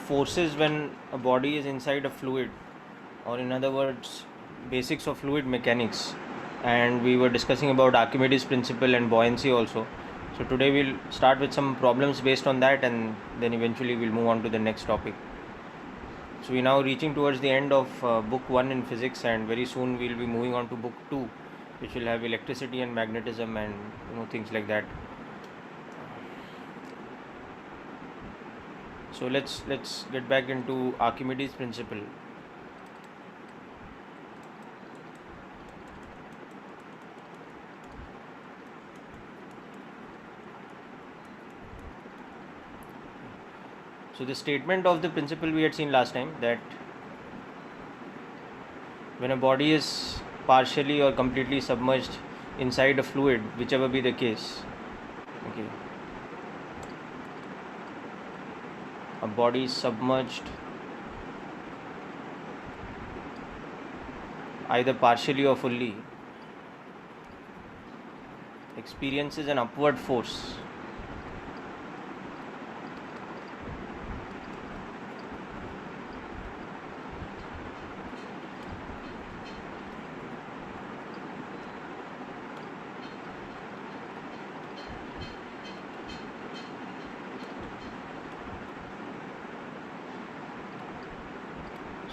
forces when a body is inside a fluid, or in other words, basics of fluid mechanics. And we were discussing about Archimedes principle and buoyancy also. So today we'll start with some problems based on that, and then eventually we'll move on to the next topic. So we're now reaching towards the end of book 1 in physics, and very soon we'll be moving on to book 2, which will have electricity and magnetism and things like that. So let's get back into Archimedes principle. So the statement of the principle we had seen last time, that when a body is partially or completely submerged inside a fluid, whichever be the case, okay, a body is submerged either partially or fully, experiences an upward force.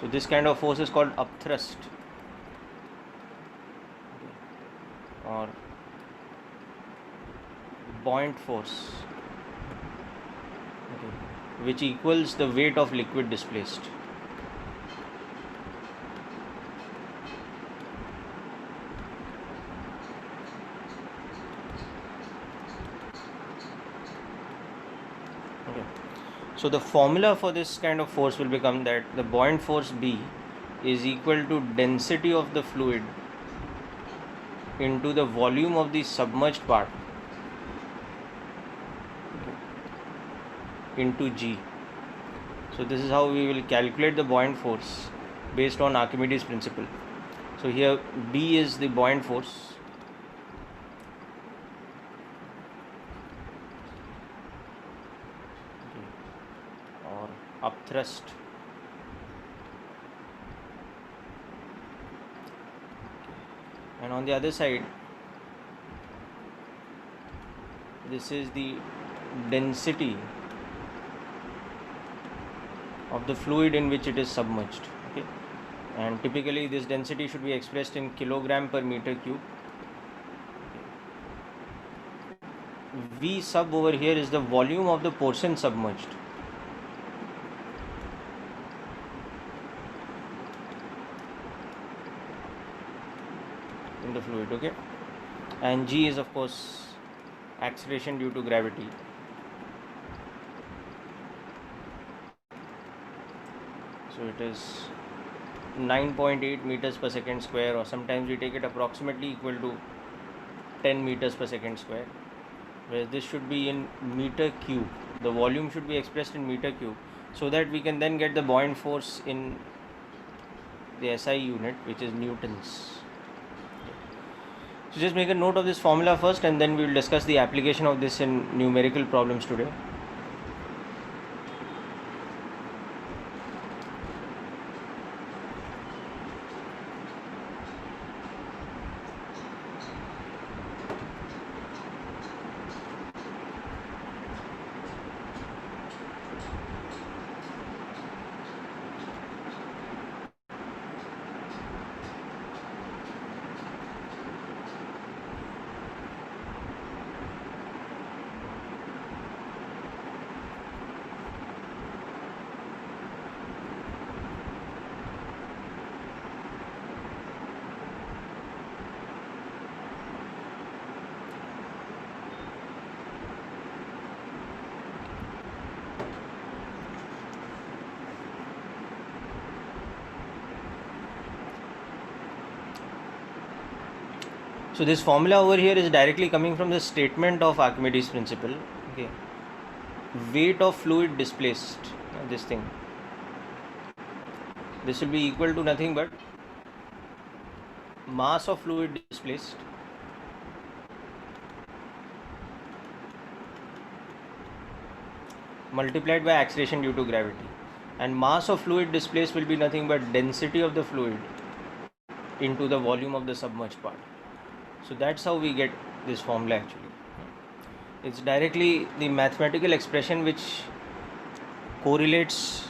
So this kind of force is called upthrust, or buoyant force, which equals the weight of liquid displaced. So the formula for this kind of force will become that the buoyant force B is equal to density of the fluid into the volume of the submerged part into G. So this is how we will calculate the buoyant force based on Archimedes principle. So here B is the buoyant force, or upthrust, and on the other side this is the density of the fluid in which it is submerged. Okay, and typically this density should be expressed in kilogram per meter cube. V sub over here is the volume of the portion submerged. In the fluid, okay, and G is of course acceleration due to gravity. So it is 9.8 meters per second square, or sometimes we take it approximately equal to 10 meters per second square, whereas this should be in meter cube. The volume should be expressed in meter cube, so that we can then get the buoyant force in the SI unit, which is newtons. So just make a note of this formula first, and then we will discuss the application of this in numerical problems today. So this formula over here is directly coming from the statement of Archimedes principle. Okay, weight of fluid displaced, this thing, this will be equal to nothing but mass of fluid displaced multiplied by acceleration due to gravity. and mass of fluid displaced will be nothing but density of the fluid into the volume of the submerged part. So that's how we get this formula actually. It's directly the mathematical expression which correlates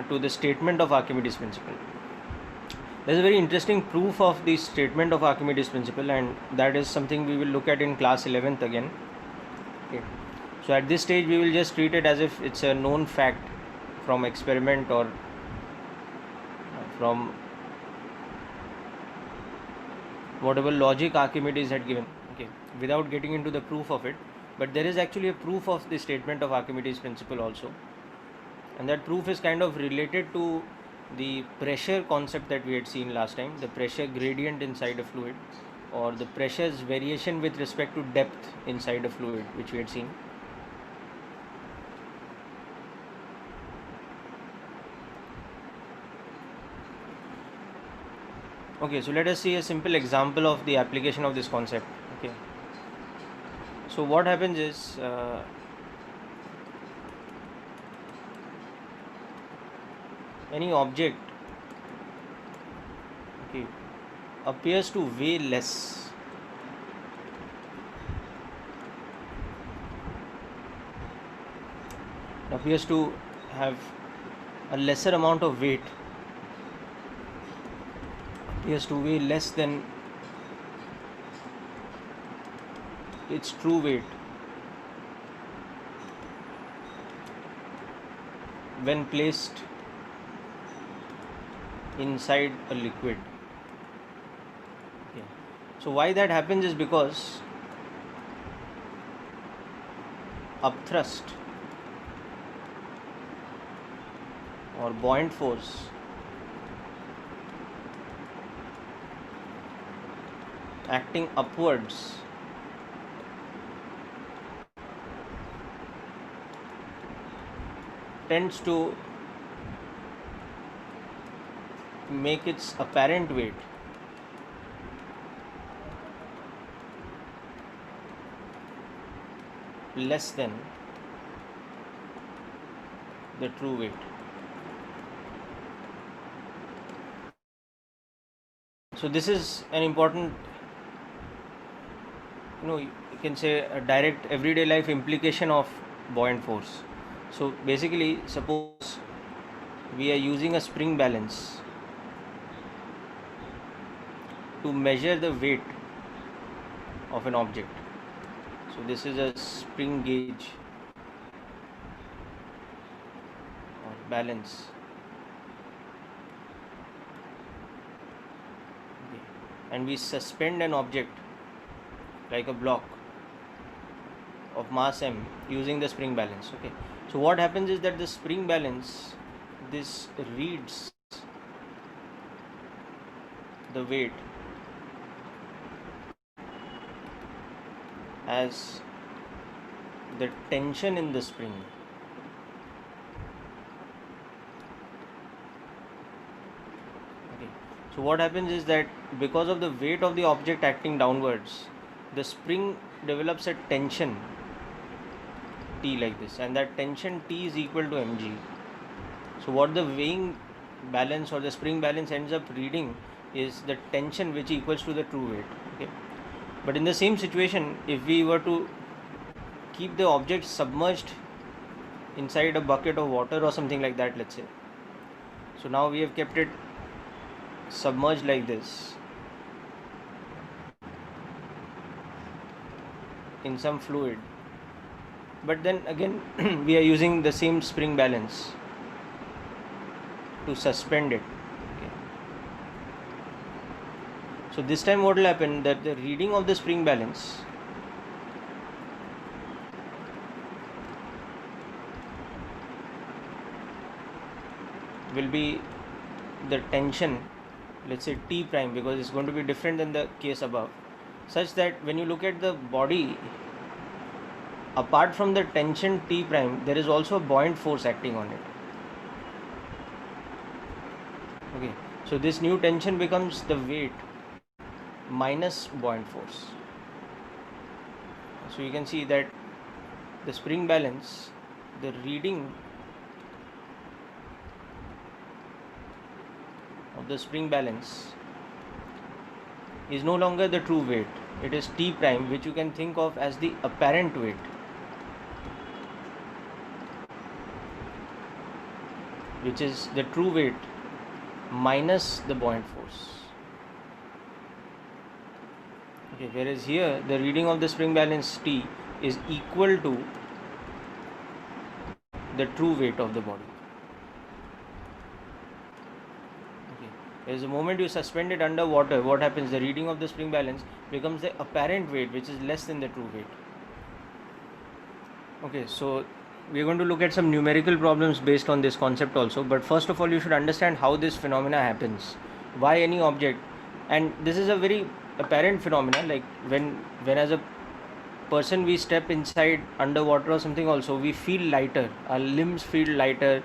to the statement of Archimedes principle. There's a very interesting proof of the statement of Archimedes principle, and that is something we will look at in class 11th again. Okay. So at this stage we will just treat it as if it's a known fact from experiment or from whatever logic Archimedes had given, okay, without getting into the proof of it. But there is actually a proof of the statement of Archimedes principle also, and that proof is kind of related to the pressure concept that we had seen last time, the pressure gradient inside a fluid, or the pressure's variation with respect to depth inside a fluid, which we had seen. Okay, so let us see a simple example of the application of this concept. Okay, so what happens is any object, okay, appears to weigh less, appears to have a lesser amount of weight, appears to weigh less than its true weight when placed inside a liquid. Okay. So why that happens is because upthrust or buoyant force acting upwards tends to make its apparent weight less than the true weight. So this is an important, you can say a direct everyday life implication of buoyant force. So basically, suppose we are using a spring balance to measure the weight of an object. So this is a spring gauge or balance. Okay. And we suspend an object like a block of mass m using the spring balance. Okay. So what happens is that the spring balance, this reads the weight as the tension in the spring. Okay. So what happens is that because of the weight of the object acting downwards, the spring develops a tension T like this, and that tension T is equal to mg. So what the weighing balance or the spring balance ends up reading is the tension which equals to the true weight. Okay. But in the same situation, if we were to keep the object submerged inside a bucket of water or something like that, let's say. So now we have kept it submerged like this in some fluid, but then again we are using the same spring balance to suspend it. Okay. So this time what will happen, that the reading of the spring balance will be the tension, let's say T prime, because it's going to be different than the case above, such that when you look at the body, apart from the tension T prime, there is also a buoyant force acting on it. Okay, so this new tension becomes the weight minus buoyant force. So you can see that the spring balance, the reading of the spring balance is no longer the true weight. It is T prime, which you can think of as the apparent weight. Which is the true weight minus the buoyant force. Okay, whereas here the reading of the spring balance T is equal to the true weight of the body. Okay. Whereas the moment you suspend it under water, what happens? The reading of the spring balance becomes the apparent weight, which is less than the true weight. Okay, so we are going to look at some numerical problems based on this concept also. But first of all, you should understand how this phenomena happens. Why any object, and this is a very apparent phenomena. Like when as a person we step inside underwater or something, also we feel lighter. Our limbs feel lighter.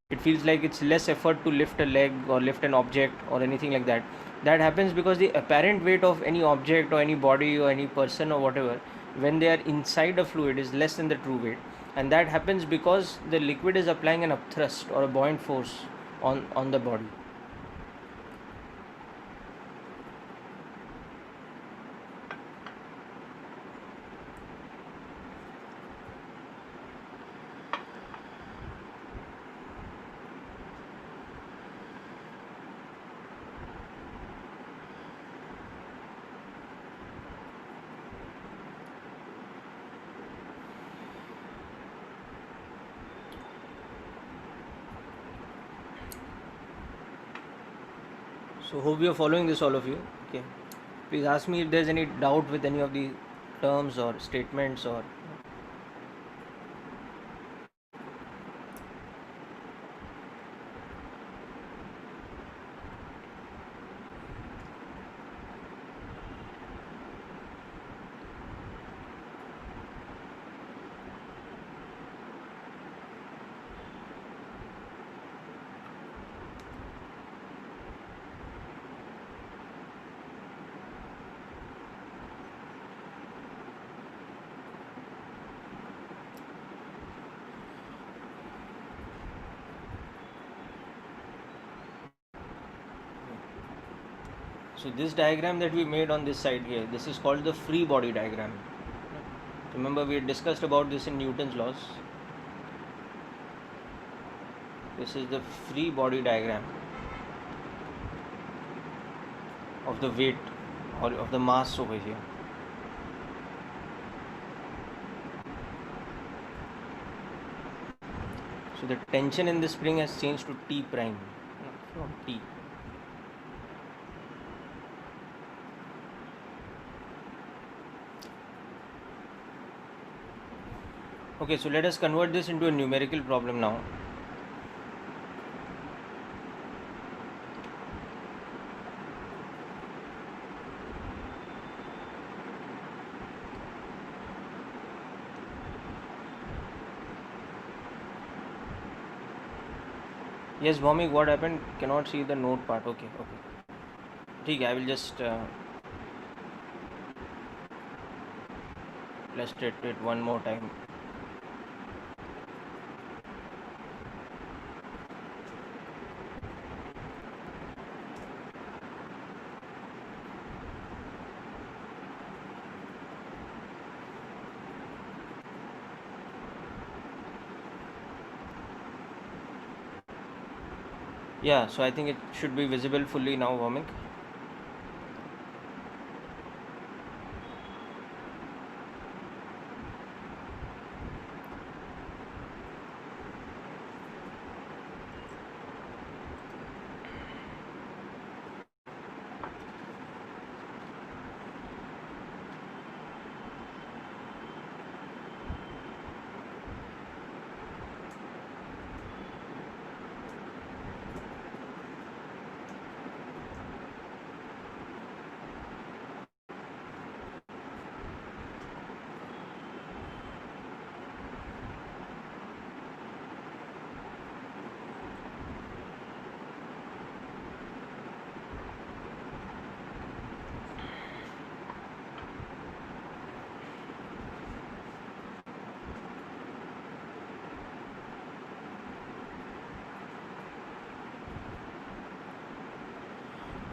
It feels like it's less effort to lift a leg or lift an object or anything like that. That happens because the apparent weight of any object or any body or any person or whatever, when they are inside a fluid, is less than the true weight. And that happens because the liquid is applying an upthrust or a buoyant force on the body. So hope you are following this, all of you. Okay. Please ask me if there's any doubt with any of the terms or statements or. So this diagram that we made on this side here, this is called the free body diagram. Remember we had discussed about this in Newton's laws. This is the free body diagram of the weight or of the mass over here. So the tension in the spring has changed to T prime, from T. Okay, so let us convert this into a numerical problem now. Yes, Bhomik, what happened? Cannot see the note part. Okay. ठीक है, I will just illustrate it one more time. Yeah, so I think it should be visible fully now, Bhomik.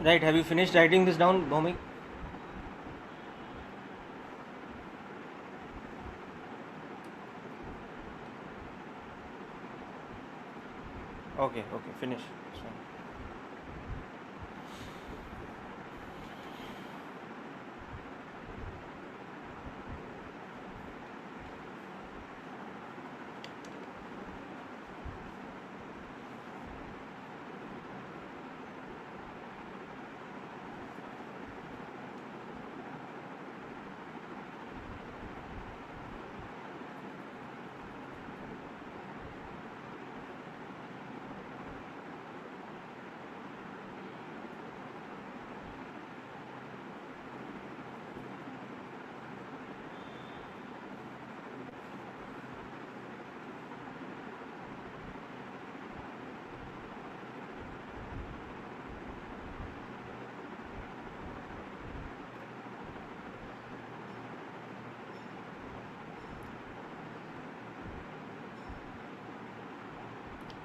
Right, have you finished writing this down, Bhomik? Okay, okay, finish. It's fine.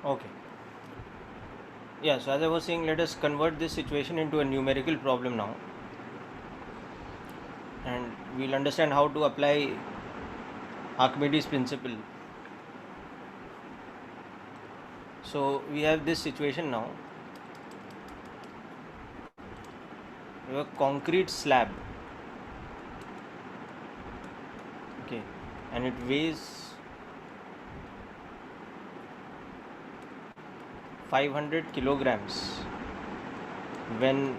Okay. Yeah, so as I was saying, let us convert this situation into a numerical problem now, and we'll understand how to apply Archimedes principle. So we have this situation now. We have a concrete slab, okay, and it weighs 500 kilograms when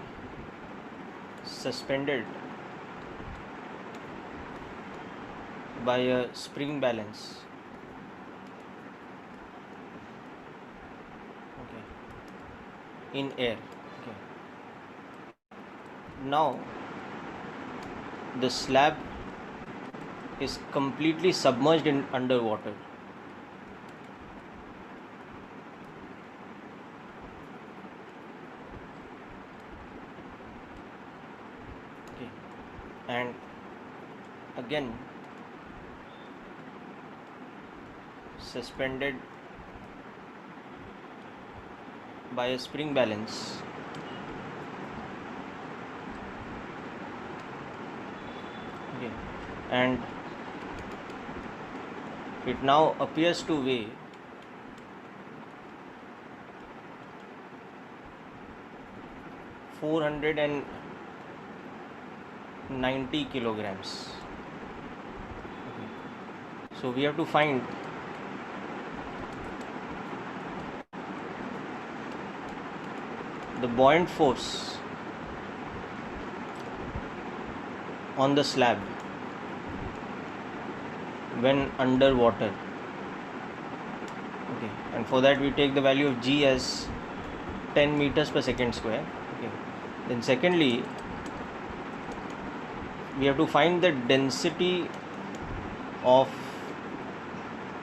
suspended by a spring balance, okay, in air. Okay. Now the slab is completely submerged in underwater. Okay. And again suspended by a spring balance. Okay. And it now appears to weigh 490 kilograms. Okay. So we have to find the buoyant force on the slab when underwater. Okay, and for that we take the value of G as 10 meters per second square. Okay, then secondly we have to find the density of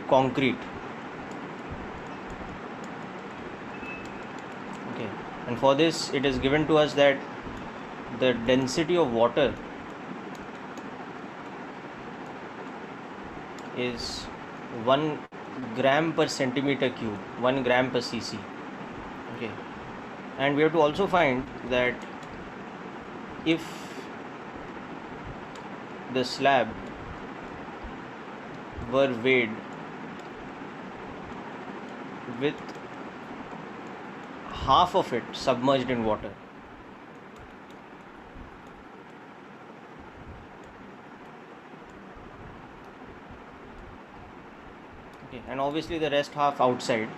concrete. Okay, and for this it is given to us that the density of water is 1 gram per centimeter cube, 1 gram per cc. Okay, and we have to also find that if the slab were weighed with half of it submerged in water, okay, and obviously the rest half outside.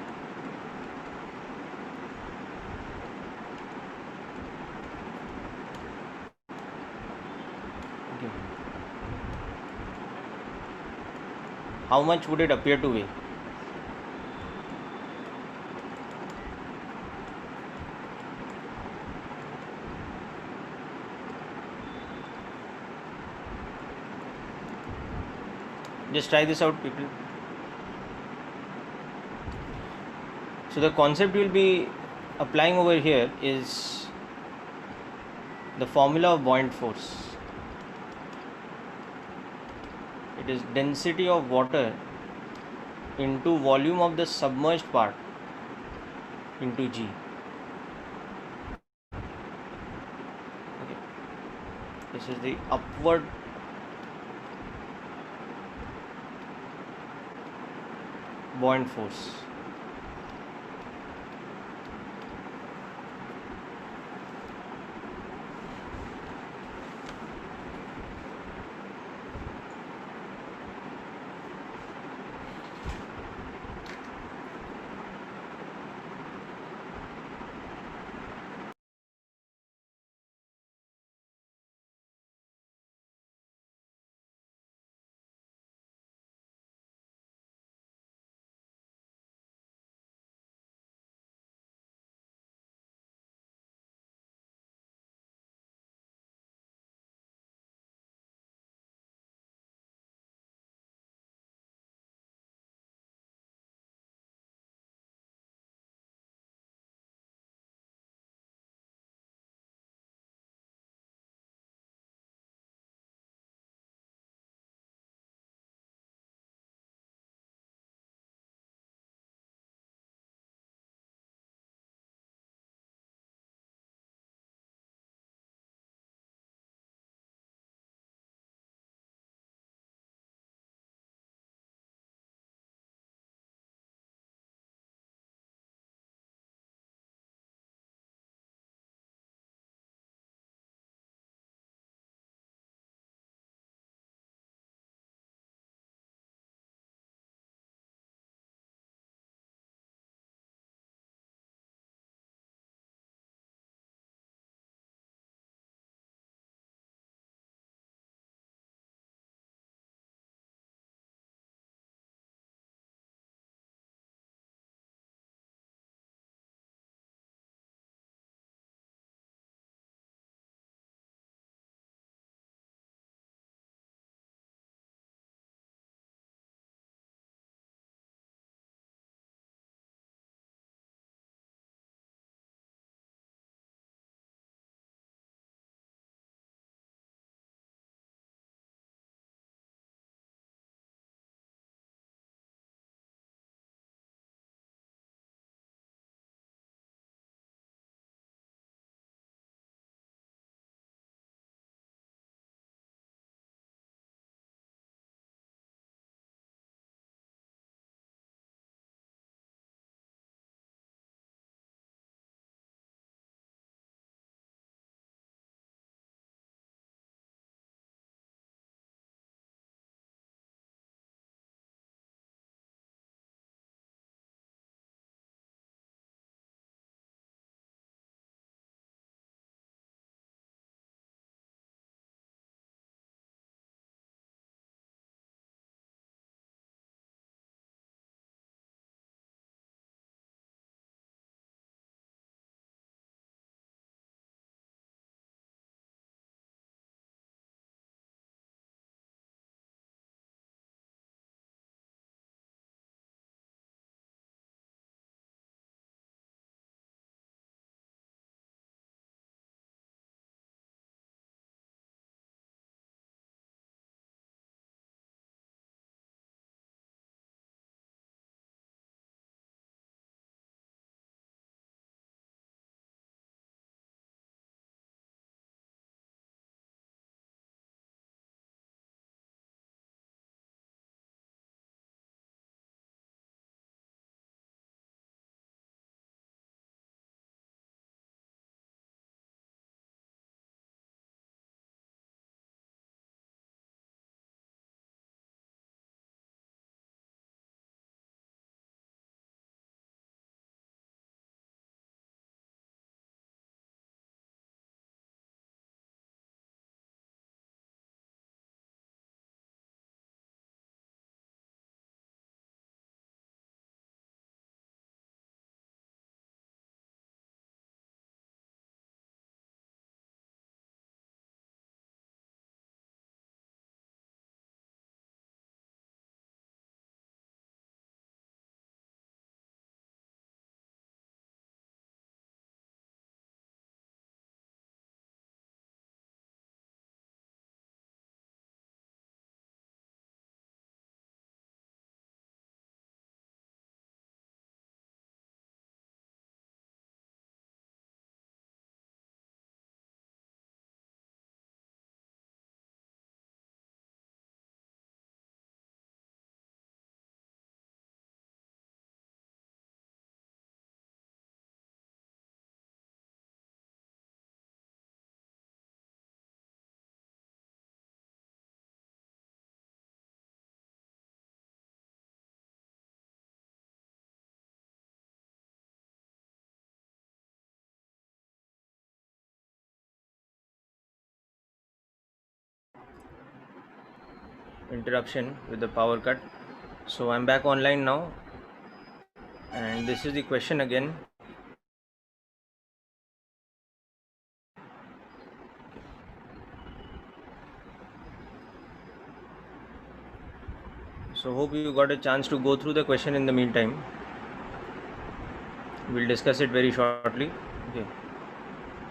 Okay. How much would it appear to weigh? Just try this out, people. So the concept we'll be applying over here is the formula of buoyant force. It is density of water into volume of the submerged part into G. This is the upward buoyant force. interruption with the power cut. So I'm back online now, and this is the question again. So hope you got a chance to go through the question in the meantime. We'll discuss it very shortly. Okay.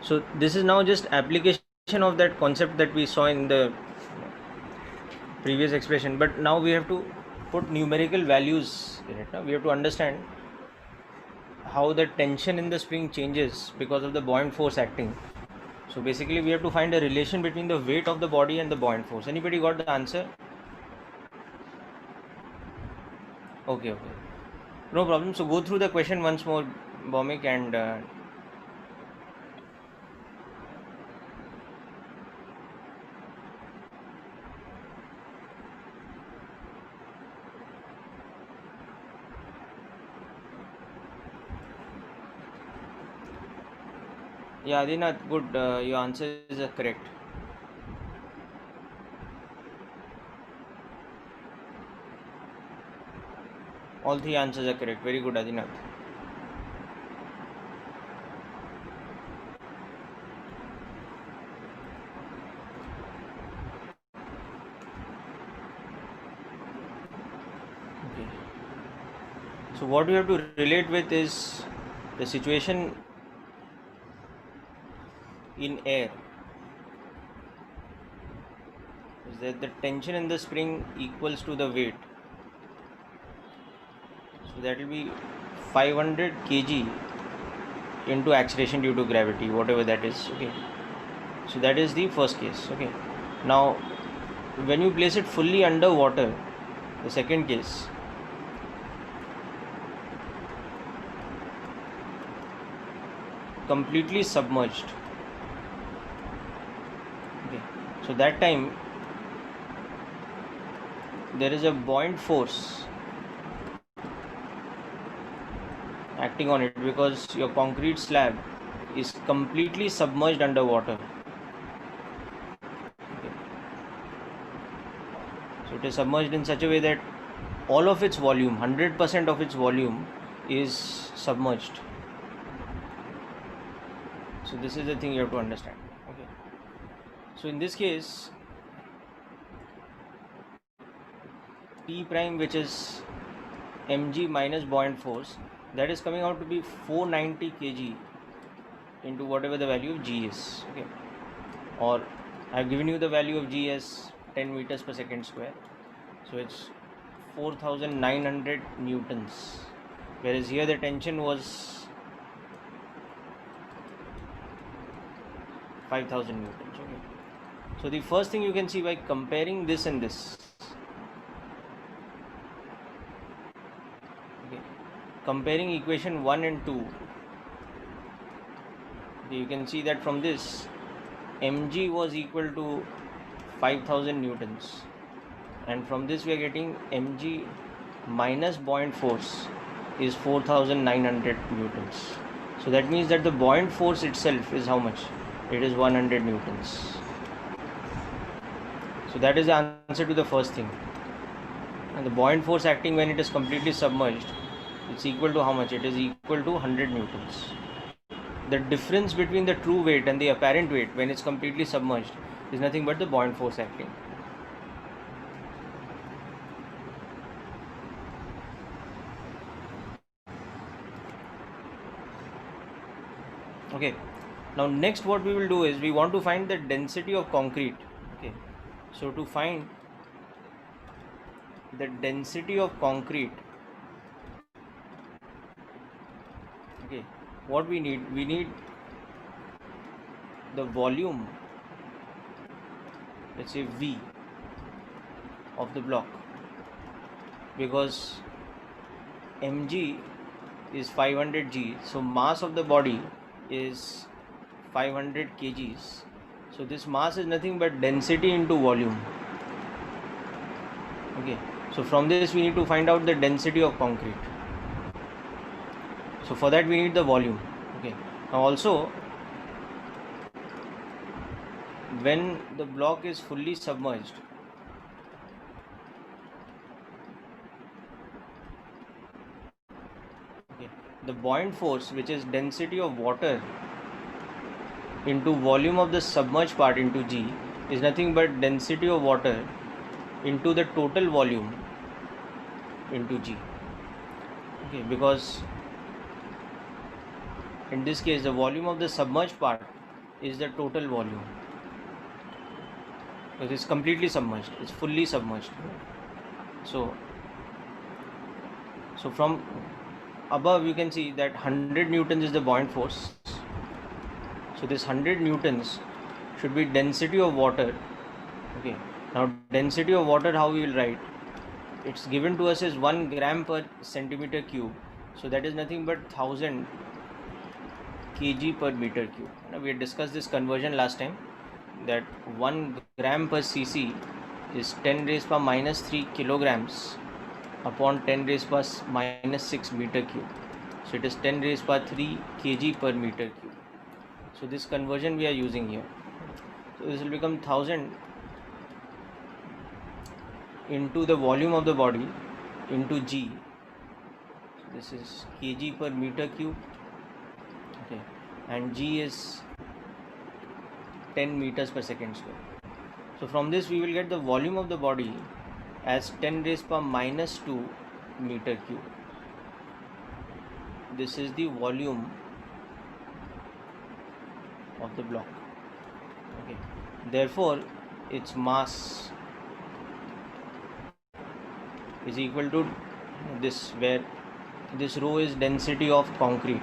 So this is now just application of that concept that we saw in the previous expression, but now we have to put numerical values in it. We have to understand how the tension in the spring changes because of the buoyant force acting. So basically we have to find a relation between the weight of the body and the buoyant force. Anybody got the answer? Okay, no problem. So go through the question once more, Bomik, and yeah, Adinath, good. Your answer is correct. All three answers are correct. Very good, Adinath. Okay. So what we have to relate with is the situation in air. Is that the tension in the spring equals to the weight. So that will be 500 kg into acceleration due to gravity, whatever that is. Okay. So that is the first case. Okay. Now, when you place it fully under water, the second case, completely submerged. Okay. So that time there is a buoyant force acting on it because your concrete slab is completely submerged underwater. Okay. So it is submerged in such a way that all of its volume, 100% of its volume, is submerged. So this is the thing you have to understand. Okay. So in this case, P prime, which is mg minus buoyant force, that is coming out to be 490 kg into whatever the value of g is. Okay. Or I have given you the value of g as 10 meters per second square. So it's 4900 newtons. Whereas here the tension was 5000 newtons. Okay. So the first thing you can see by comparing this and this. Okay. Comparing equation 1 and 2. Okay, you can see that from this mg was equal to 5000 newtons, and from this we are getting mg minus buoyant force is 4900 newtons. So that means that the buoyant force itself is how much? It is 100 newtons. So that is the answer to the first thing. And the buoyant force acting when it is completely submerged, it's equal to how much? It is equal to 100 newtons. The difference between the true weight and the apparent weight when it's completely submerged is nothing but the buoyant force acting. Okay. Now next what we will do is we want to find the density of concrete. Okay. So to find the density of concrete, okay, what we need the volume, let's say V of the block, because mg is 500 g, so mass of the body is 500 kgs. So this mass is nothing but density into volume. Okay, so from this we need to find out the density of concrete. So for that we need the volume. Okay, now also when the block is fully submerged, the buoyant force, which is density of water into volume of the submerged part into G, is nothing but density of water into the total volume into G. Okay, because in this case the volume of the submerged part is the total volume, because it's completely submerged, it's fully submerged. So from above you can see that 100 newtons is the buoyant force. So this 100 newtons should be density of water. Okay, now density of water, how we will write? It's given to us as 1 gram per centimeter cube. So that is nothing but 1000 kg per meter cube. Now we had discussed this conversion last time, that 1 gram per cc is 10 raised power minus 3 kilograms upon 10 raised power minus 6 meter cube. So it is 10 raised power 3 kg per meter cube. So this conversion we are using here. So this will become 1000 into the volume of the body into G. So this is kg per meter cube. Okay, and G is 10 meters per second square. So from this we will get the volume of the body as 10 raised power minus 2 meter cube. This is the volume of the block. Okay, therefore its mass is equal to this, where this rho is density of concrete.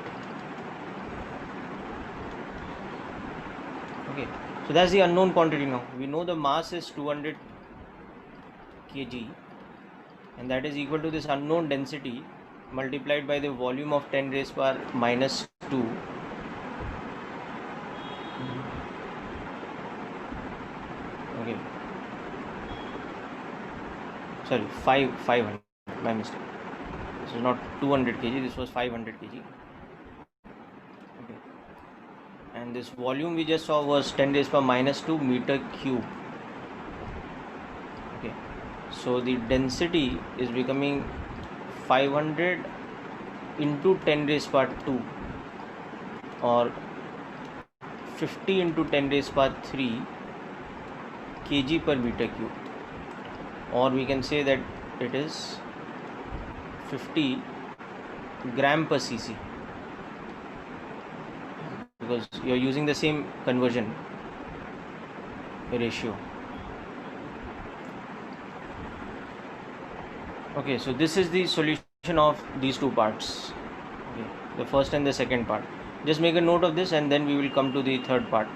Okay, so that's the unknown quantity. Now we know the mass is 200 kg, and that is equal to this unknown density multiplied by the volume of 10 raised power minus 2. Okay, sorry, 500, my mistake. This is not 200 kg, this was 500 kg. Okay, and this volume we just saw was 10 raised power minus 2 meter cube. Okay, so the density is becoming 500 into 10 raised power 2, or 50 into 10 raised power 3 kg per meter cube, or we can say that it is 50 gram per cc, because you are using the same conversion ratio. Okay, so this is the solution of these two parts. Okay, the first and the second part. Just make a note of this and then we will come to the third part.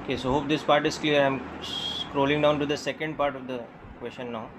Okay, so hope this part is clear. I'm scrolling down to the second part of the question now.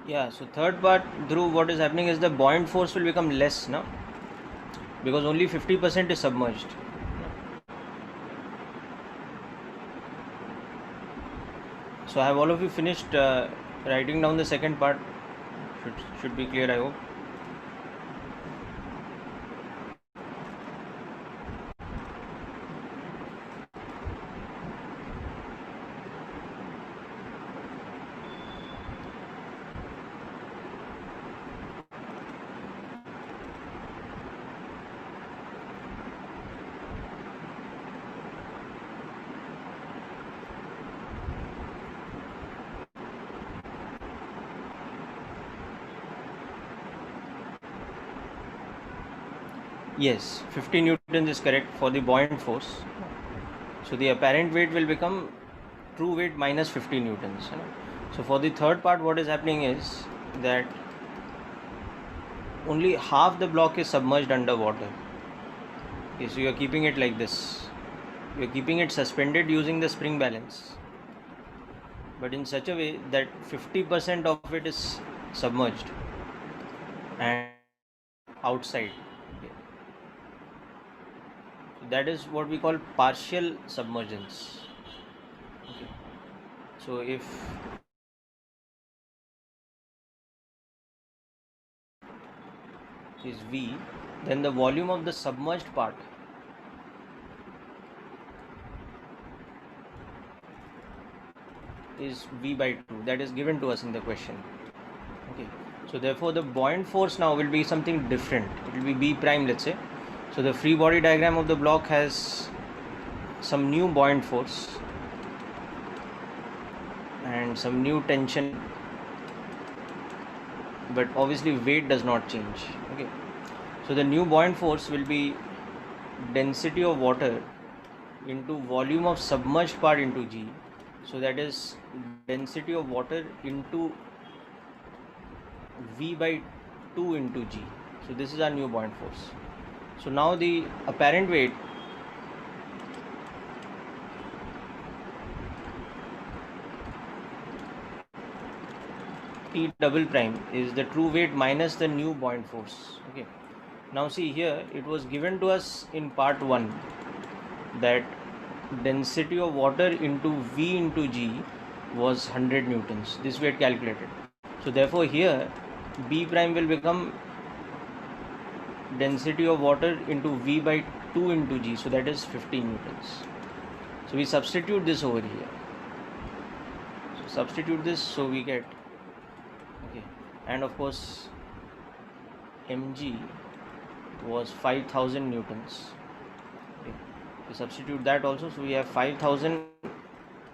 Yeah, so third part, Dhruv, what is happening is the buoyant force will become less, no? Because only 50% is submerged. So have all of you finished writing down the second part? Should be clear, I hope. Yes, 50 newtons is correct for the buoyant force. So the apparent weight will become true weight minus 50 newtons. So for the third part, what is happening is that only half the block is submerged underwater. Okay, so you are keeping it like this. You are keeping it suspended using the spring balance, but in such a way that 50% of it is submerged and outside. Okay. That is what we call partial submergence. Okay. So if is V, then the volume of the submerged part is V by 2. That is given to us in the question. Okay. So therefore the buoyant force now will be something different. It will be B prime, let's say. So the free body diagram of the block has some new buoyant force and some new tension, but obviously weight does not change. Okay. So the new buoyant force will be density of water into volume of submerged part into G. So that is density of water into V by 2 into G. So this is our new buoyant force. So now the apparent weight T double prime is the true weight minus the new buoyant force. Okay, now see here, it was given to us in part 1 that density of water into V into G was 100 newtons. This we had calculated. So therefore here B prime will become density of water into V by 2 into G, so that is 50 newtons. So we substitute this over here. So substitute this, so we get, okay, and of course mg was 5000 newtons. Okay, we substitute that also, so we have 5000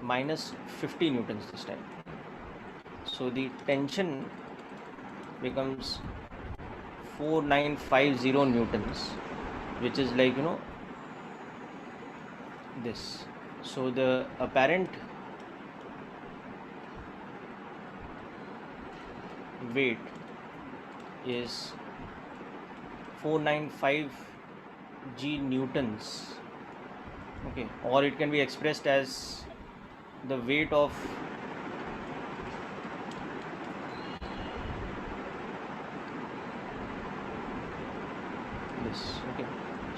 minus 50 newtons this time. So the tension becomes 4950 newtons, which is like, this. So the apparent weight is 495 g newtons. Okay, or it can be expressed as the weight of this. Okay,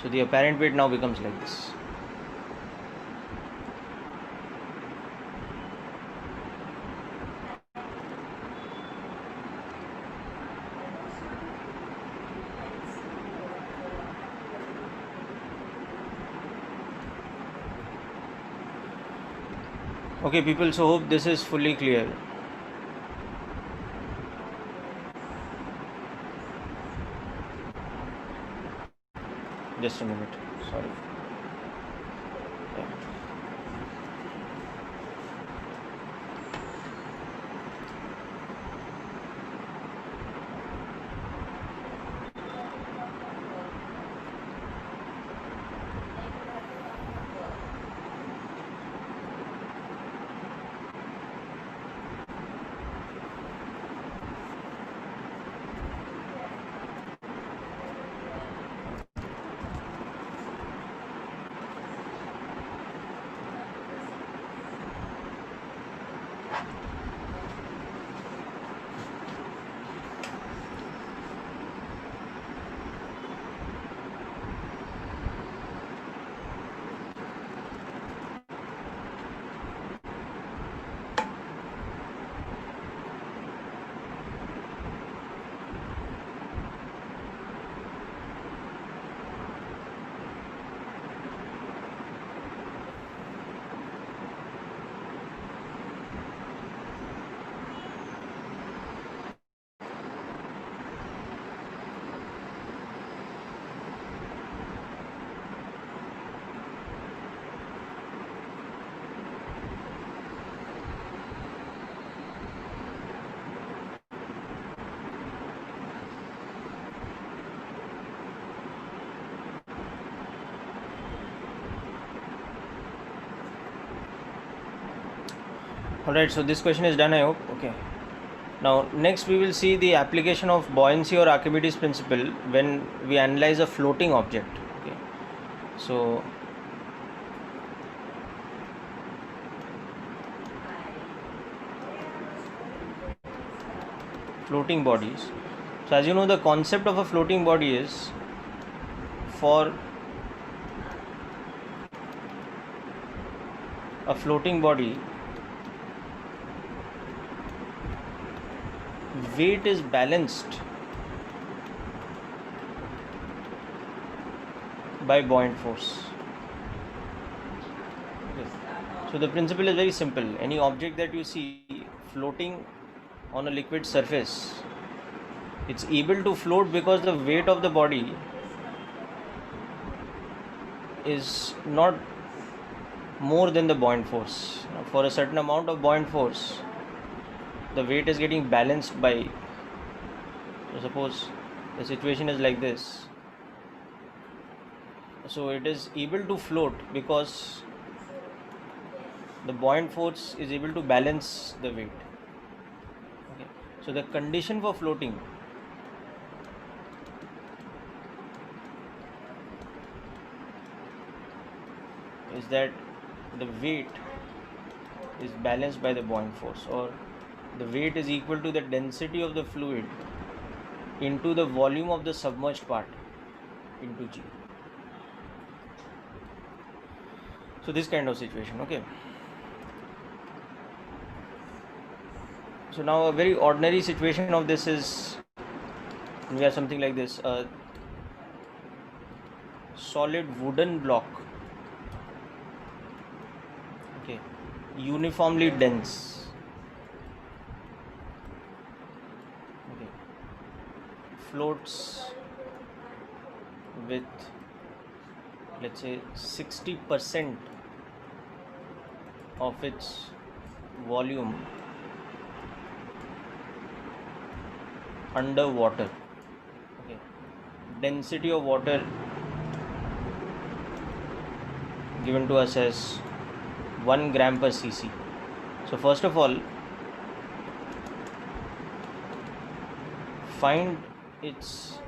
so the apparent weight now becomes like this. Okay people, so hope this is fully clear. Just a minute, sorry. Yeah. Alright, so this question is done, I hope. Okay. Now, next we will see the application of buoyancy or Archimedes principle when we analyze a floating object. Okay. So, floating bodies. So, as you know, the concept of a floating body is for a floating body, weight is balanced by buoyant force. Yes. So the principle is very simple. Any object that you see floating on a liquid surface, it's able to float because the weight of the body is not more than the buoyant force. For a certain amount of buoyant force, the weight is getting balanced by, so suppose the situation is like this, so it is able to float because the buoyant force is able to balance the weight. Okay. So the condition for floating is that the weight is balanced by the buoyant force, or the weight is equal to the density of the fluid into the volume of the submerged part into G. So this kind of situation, okay. So now a very ordinary situation of this is, we have something like this, a solid wooden block, okay, uniformly dense, okay, floats with, let's say, 60% of its volume underwater, okay. Density of water given to us as 1 gram per cc. So first of all, find its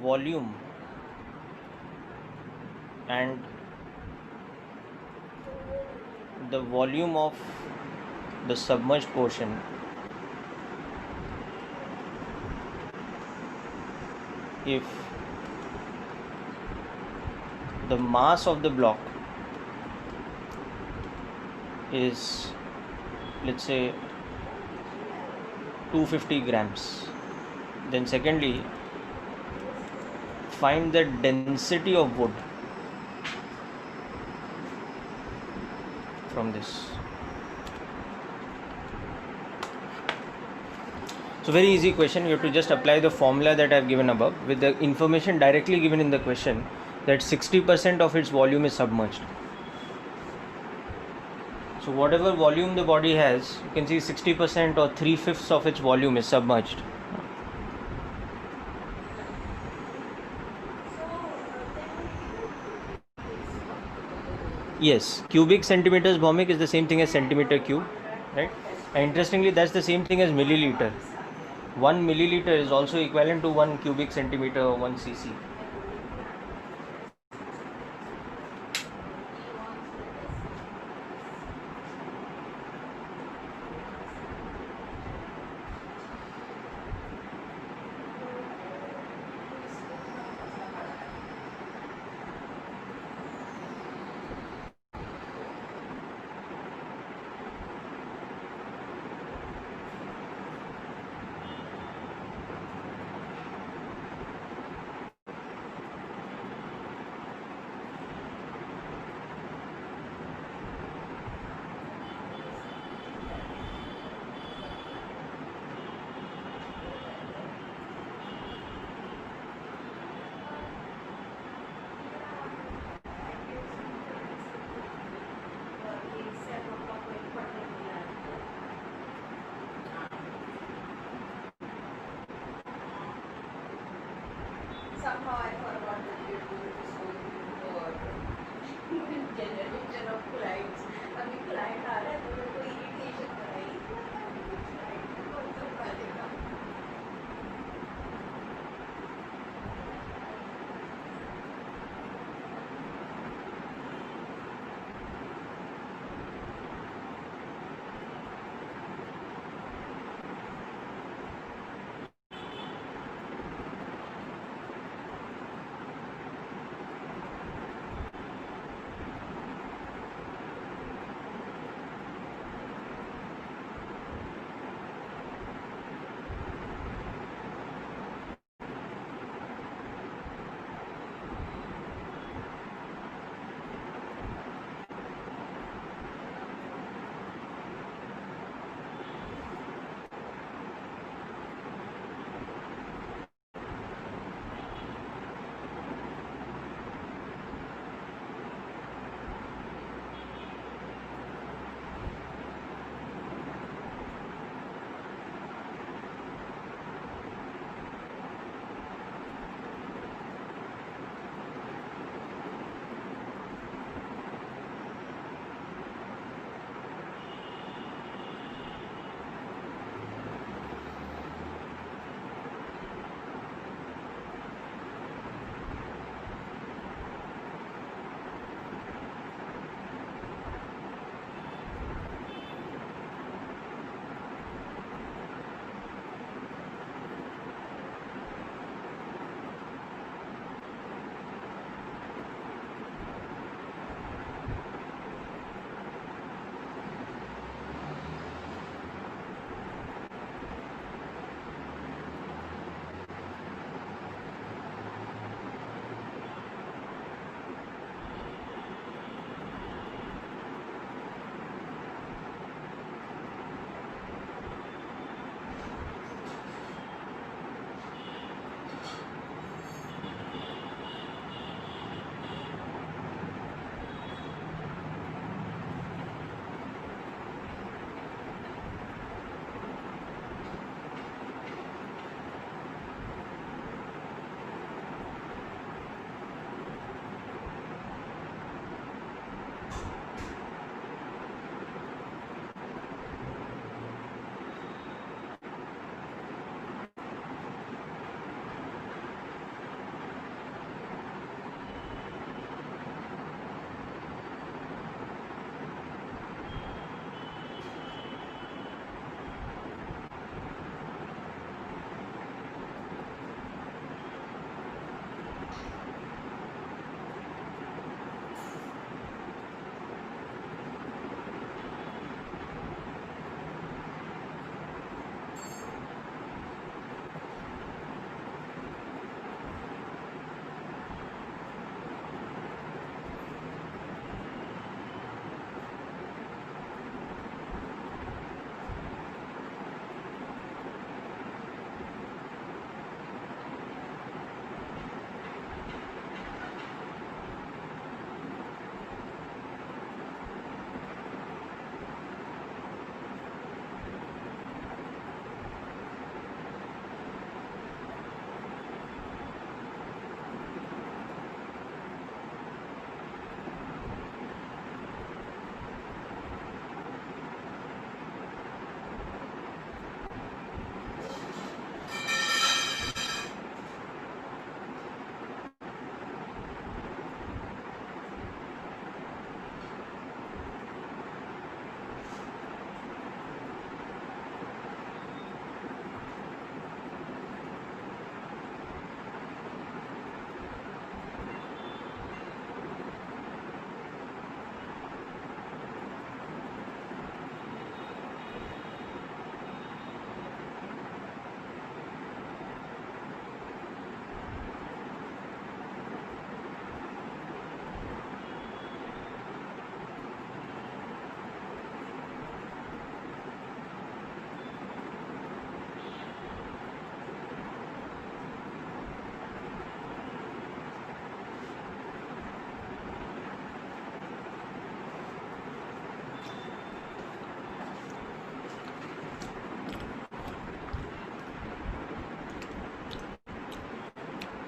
volume and the volume of the submerged portion if the mass of the block is, let's say, 250 grams. Then secondly, find the density of wood from this. So very easy question. You have to just apply the formula that I have given above with the information directly given in the question that 60% of its volume is submerged. So whatever volume the body has, you can see 60% or 3/5 of its volume is submerged. Yes, cubic centimeters, Bhomik, is the same thing as centimeter cube, right? And interestingly, that's the same thing as milliliter. 1 milliliter is also equivalent to 1 cubic centimeter or 1 cc.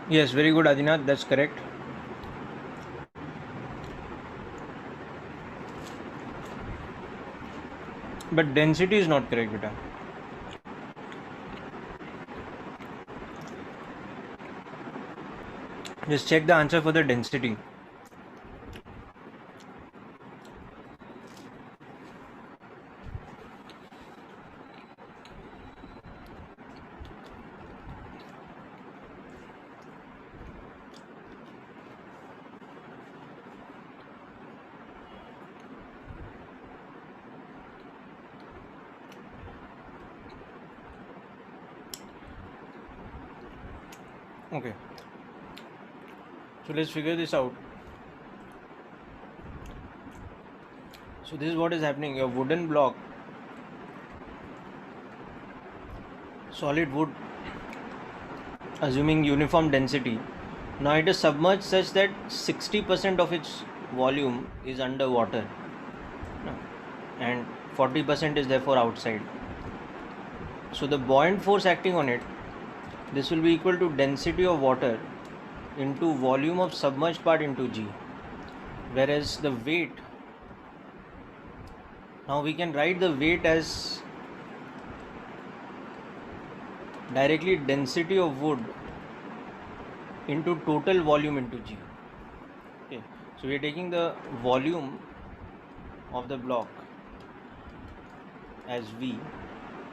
Yes, very good, Adinath. That's correct. But density is not correct, beta. Just check the answer for the density. Okay. So let's figure this out. So this is what is happening. Your wooden block, solid wood, assuming uniform density. Now it is submerged such that 60% of its volume is underwater, and 40% is therefore outside. So the buoyant force acting on it, this will be equal to density of water into volume of submerged part into G. Whereas the weight, now we can write the weight as directly density of wood into total volume into G. Okay, so we are taking the volume of the block as V.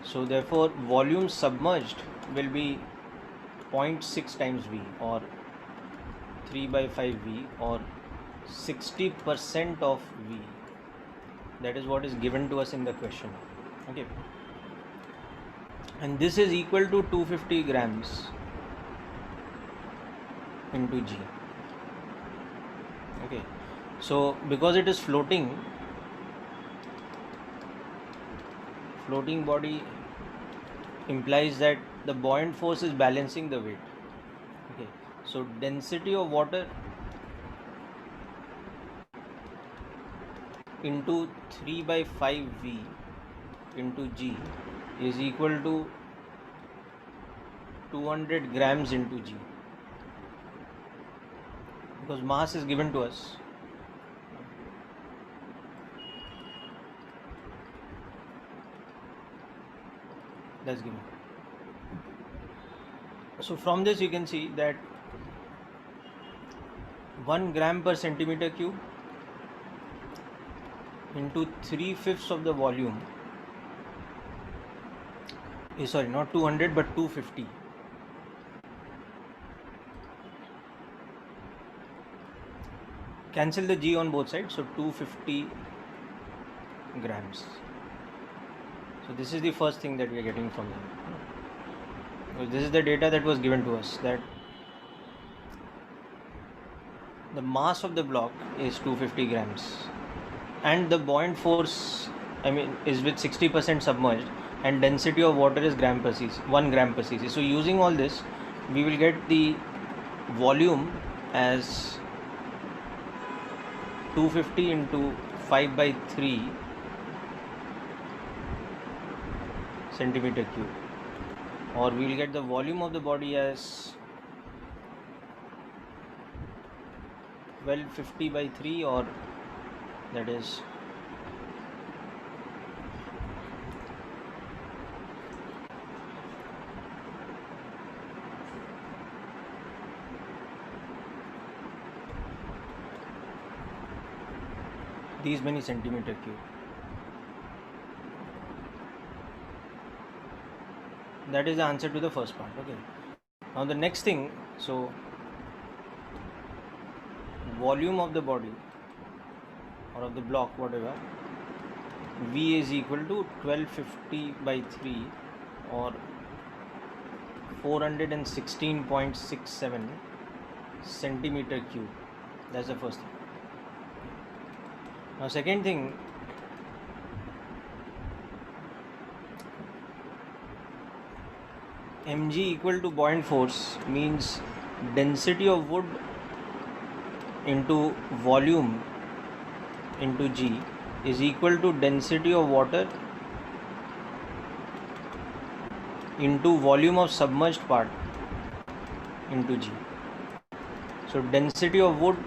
So therefore volume submerged will be 0.6 times V, or 3 by 5 V, or 60% of V. That is what is given to us in the question. Okay, and this is equal to 250 grams into G. Okay, so because it is floating body implies that the buoyant force is balancing the weight. Okay, so density of water into 3 by 5 V into G is equal to 200 grams into G, because mass is given to us. That's given. So from this you can see that 1 gram per centimeter cube into 3/5 of the volume is, sorry, not 200 but 250. Cancel the G on both sides, so 250 grams. So this is the first thing that we are getting from them. So this is the data that was given to us, that the mass of the block is 250 grams and the buoyant force, is with 60% submerged, and density of water is gram per cc, 1 gram per cc. So using all this, we will get the volume as 250 into 5 by 3 centimeter cube, or we will get the volume of the body as 1250 by 3, or that is these many centimeter cube. That is the answer to the first part. Okay, now the next thing, so volume of the body or of the block, whatever, V is equal to 1250 by 3, or 416.67 centimeter cube. That's the first thing. Now second thing, mg equal to buoyant force means density of wood into volume into G is equal to density of water into volume of submerged part into G. So density of wood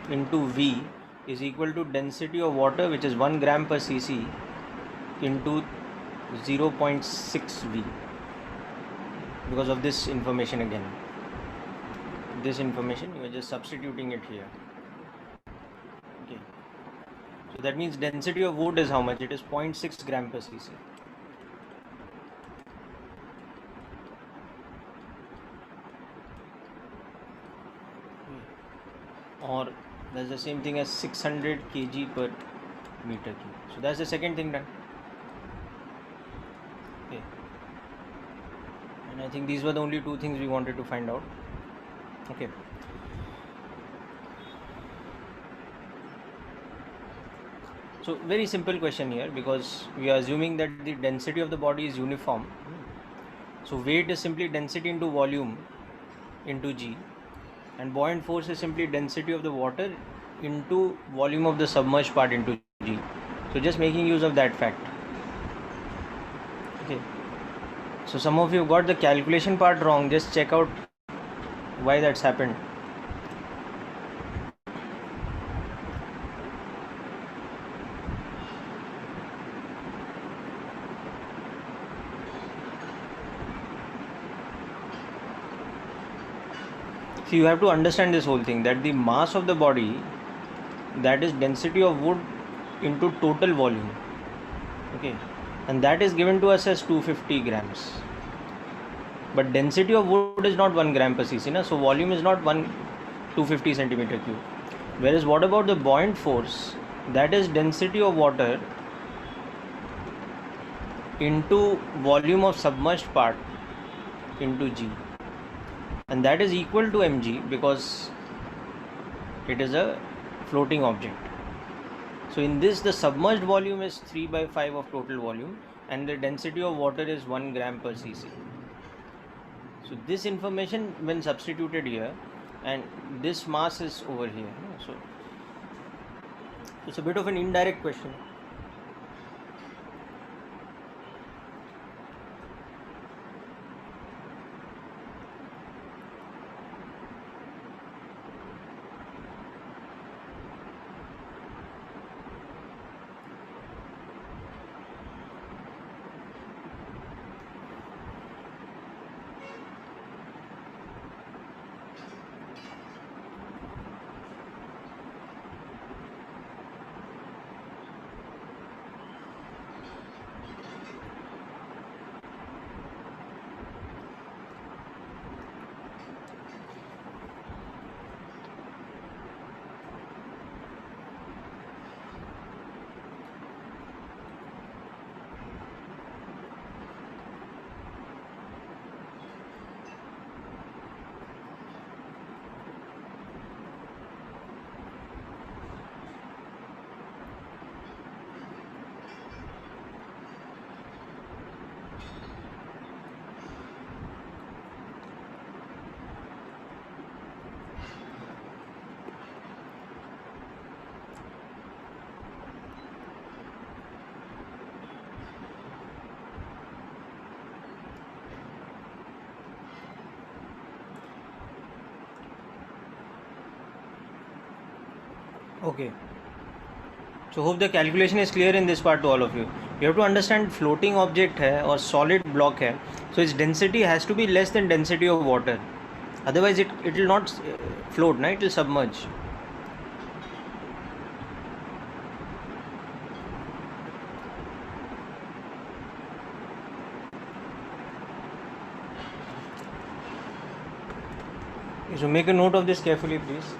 into V is equal to density of water, which is 1 gram per cc, into 0.6 V, because of this information again. This information you are just substituting it here. Okay. So that means density of wood is how much? It is 0.6 gram per cc. Or that's the same thing as 600 kg per meter cube. So that's the second thing done. Okay. And I think these were the only two things we wanted to find out. Okay. So very simple question here, because we are assuming that the density of the body is uniform. So weight is simply density into volume into G, and buoyant force is simply density of the water into volume of the submerged part into G. So just making use of that fact. Okay. So some of you got the calculation part wrong. Just check out why that's happened. So you have to understand this whole thing, that the mass of the body, that is density of wood into total volume. Okay. And that is given to us as 250 grams. But density of wood is not 1 gram per cc, na? So volume is not 250 centimeter cube. Whereas what about the buoyant force? That is density of water into volume of submerged part into G. And that is equal to mg, because it is a floating object. So in this, the submerged volume is 3 by 5 of total volume, and the density of water is 1 gram per cc. So this information when substituted here, and this mass is over here. So it's a bit of an indirect question. Okay. So hope the calculation is clear in this part to all of you. You have to understand floating object है और solid block है. So its density has to be less than density of water. Otherwise it will not float, it will submerge. So make a note of this carefully, please.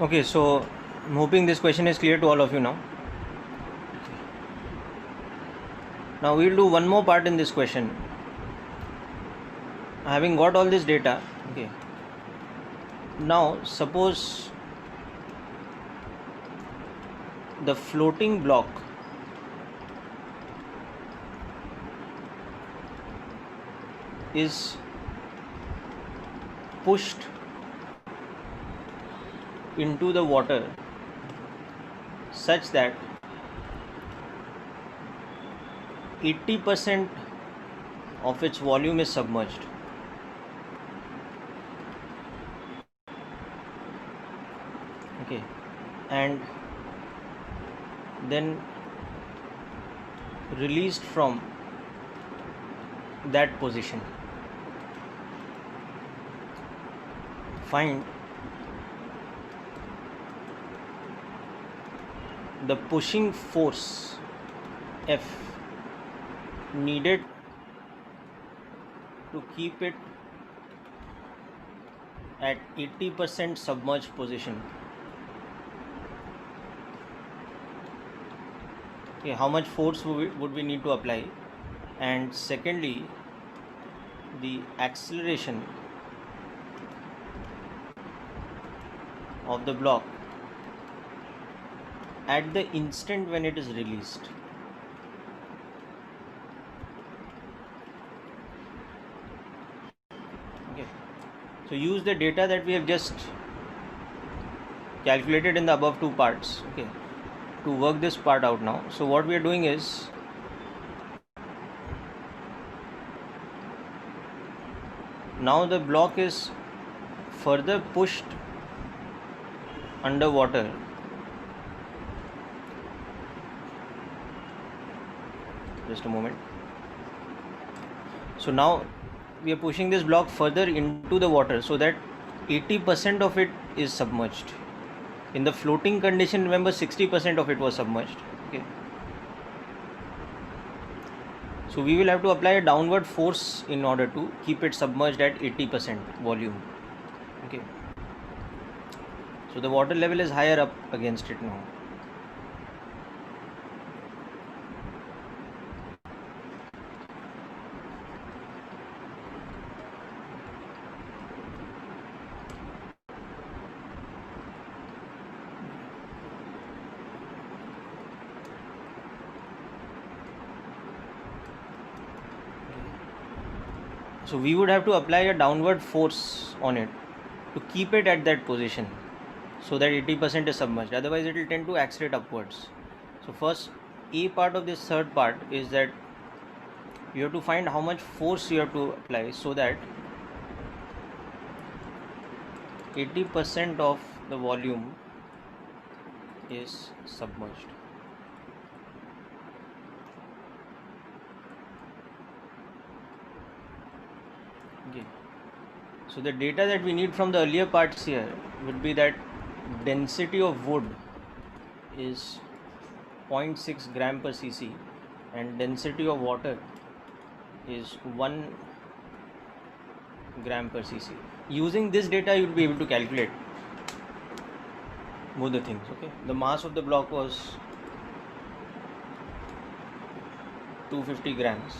Okay, so I'm hoping this question is clear to all of you now. Now we'll do one more part in this question. Having got all this data, okay. Now suppose the floating block is pushed into the water such that 80% of its volume is submerged. Okay, and then released from that position. Find the pushing force F needed to keep it at 80% submerged position. Okay, how much force would we need to apply? And secondly, the acceleration of the block at the instant when it is released. Okay, so use the data that we have just calculated in the above two parts, okay, to work this part out now. So what we are doing is, now the block is further pushed underwater just a moment. So now we are pushing this block further into the water so that 80% of it is submerged. In the floating condition, remember, 60% of it was submerged. Okay, so we will have to apply a downward force in order to keep it submerged at 80% volume. Okay, so the water level is higher up against it now. So we would have to apply a downward force on it to keep it at that position so that 80% is submerged. Otherwise it will tend to accelerate upwards. So first A part of this third part is that you have to find how much force you have to apply so that 80% of the volume is submerged. Okay. So the data that we need from the earlier parts here would be that density of wood is 0.6 gram per cc and density of water is 1 gram per cc. Using this data you will be able to calculate both the things. Okay, the mass of the block was 250 grams.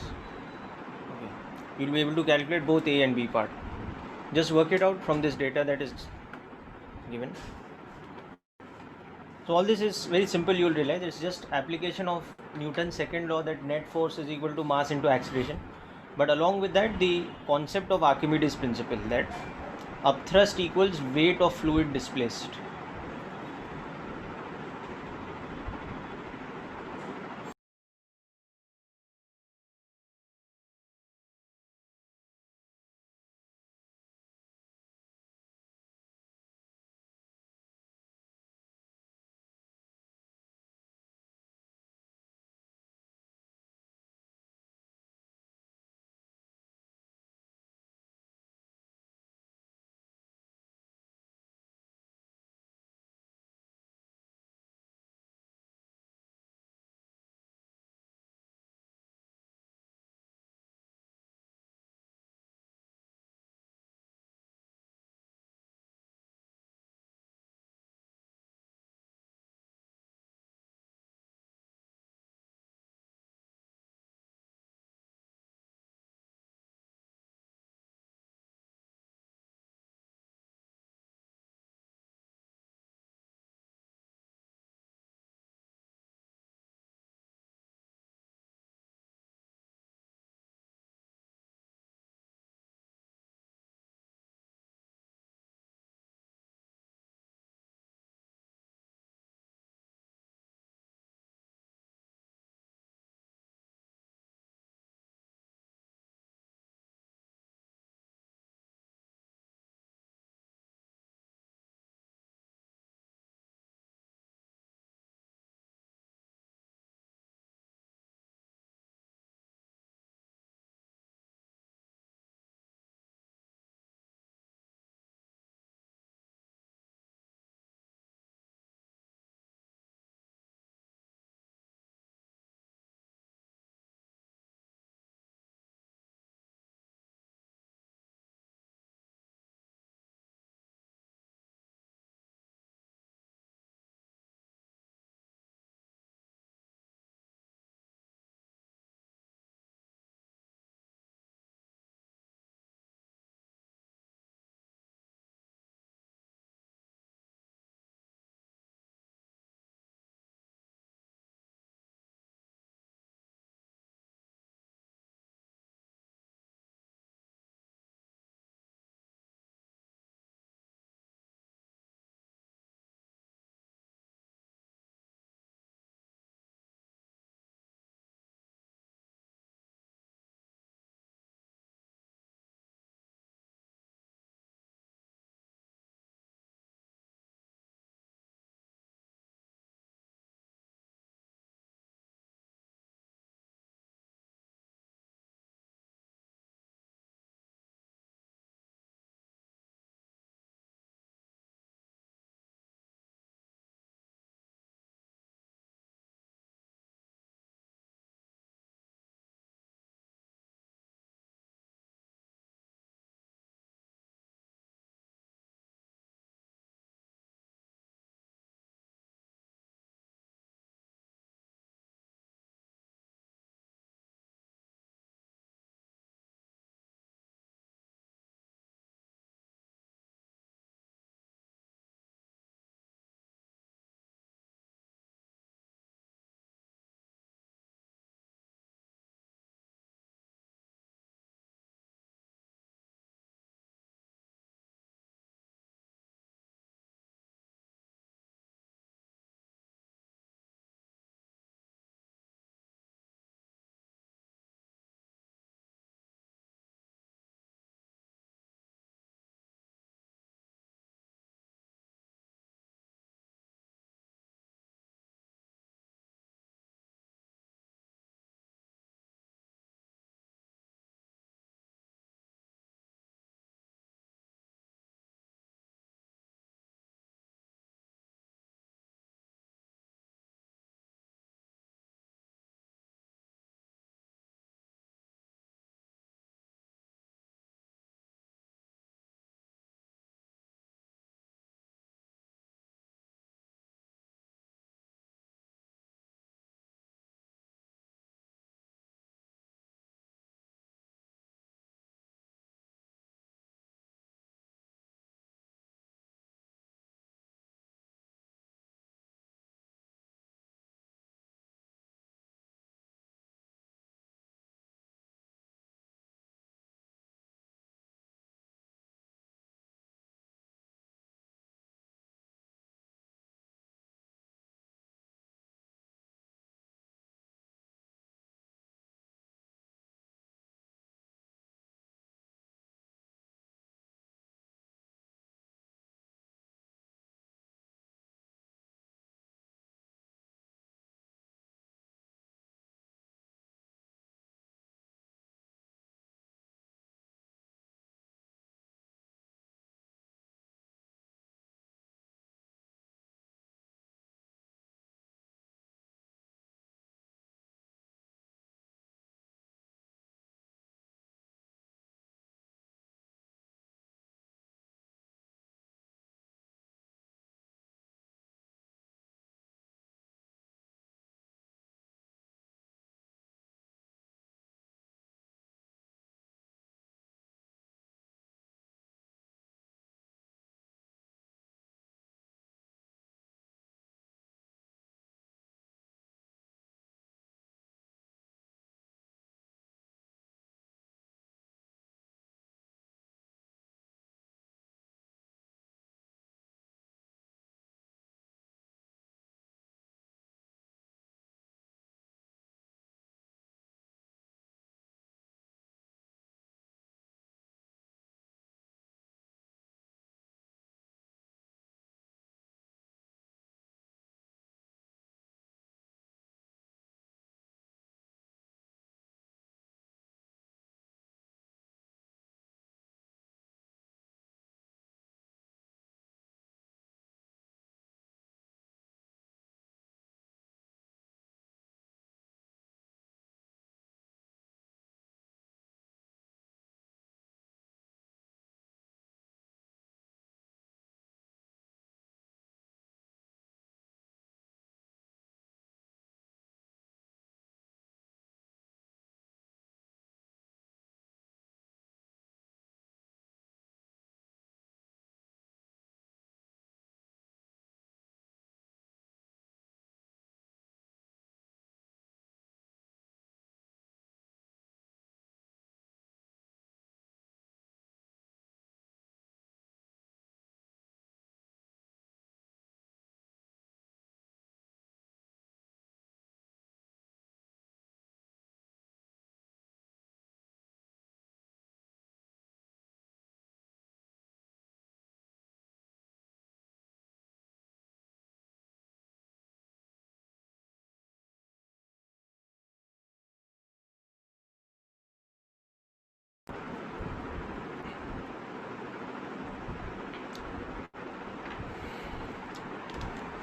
Okay, you will be able to calculate both A and B part. Just work it out from this data that is given. So all this is very simple, you will realize it's just application of Newton's second law that net force is equal to mass into acceleration. But along with that, the concept of Archimedes principle that upthrust equals weight of fluid displaced.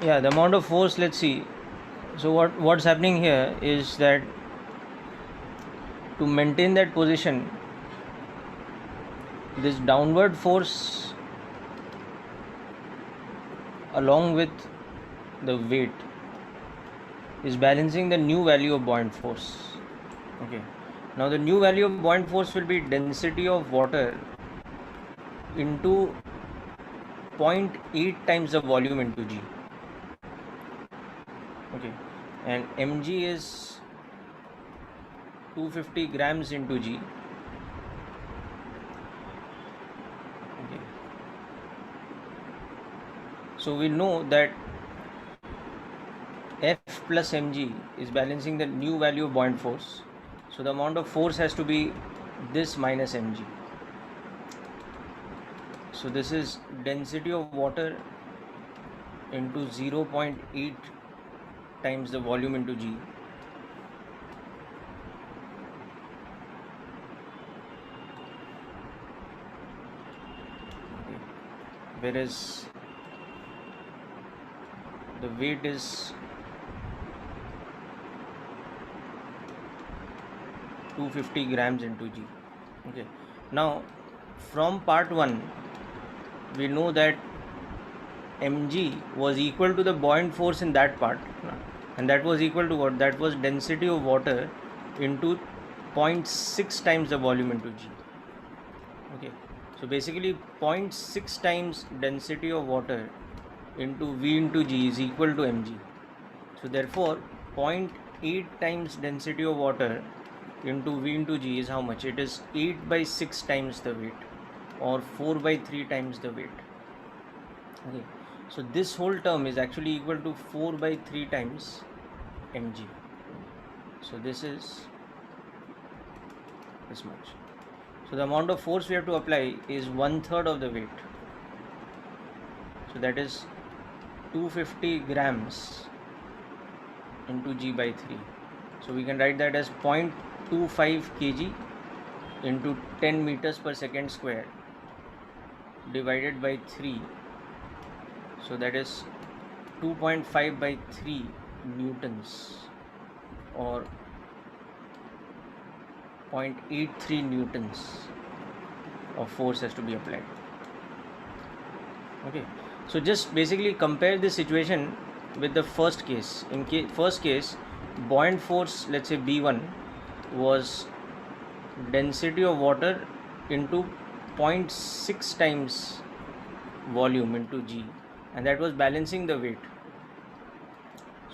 Yeah, the amount of force, let's see. So what's happening here is that to maintain that position, this downward force along with the weight is balancing the new value of buoyant force. Okay, now the new value of buoyant force will be density of water into 0.8 times the volume into G. Okay, and mg is 250 grams into G. Okay, so we know that F plus mg is balancing the new value of buoyant force. So the amount of force has to be this minus mg. So this is density of water into 0.8 times the volume into G. Okay. Whereas the weight is 250 grams into G. Okay. Now from part 1 we know that mg was equal to the buoyant force in that part, and that was equal to what? That was density of water into 0.6 times the volume into G. Okay, so basically 0.6 times density of water into V into G is equal to mg. So therefore 0.8 times density of water into V into G is how much? It is 8 by 6 times the weight, or 4 by 3 times the weight. Okay, so this whole term is actually equal to 4 by 3 times mg. So this is this much. So the amount of force we have to apply is 1/3 of the weight. So that is 250 grams into G by 3. So we can write that as 0.25 kg into 10 meters per second square divided by 3. So that is 2.5 by 3 newtons, or 0.83 newtons of force has to be applied. Okay, so just basically compare this situation with the first case. In first case, buoyant force, let's say B1, was density of water into 0.6 times volume into G, and that was balancing the weight.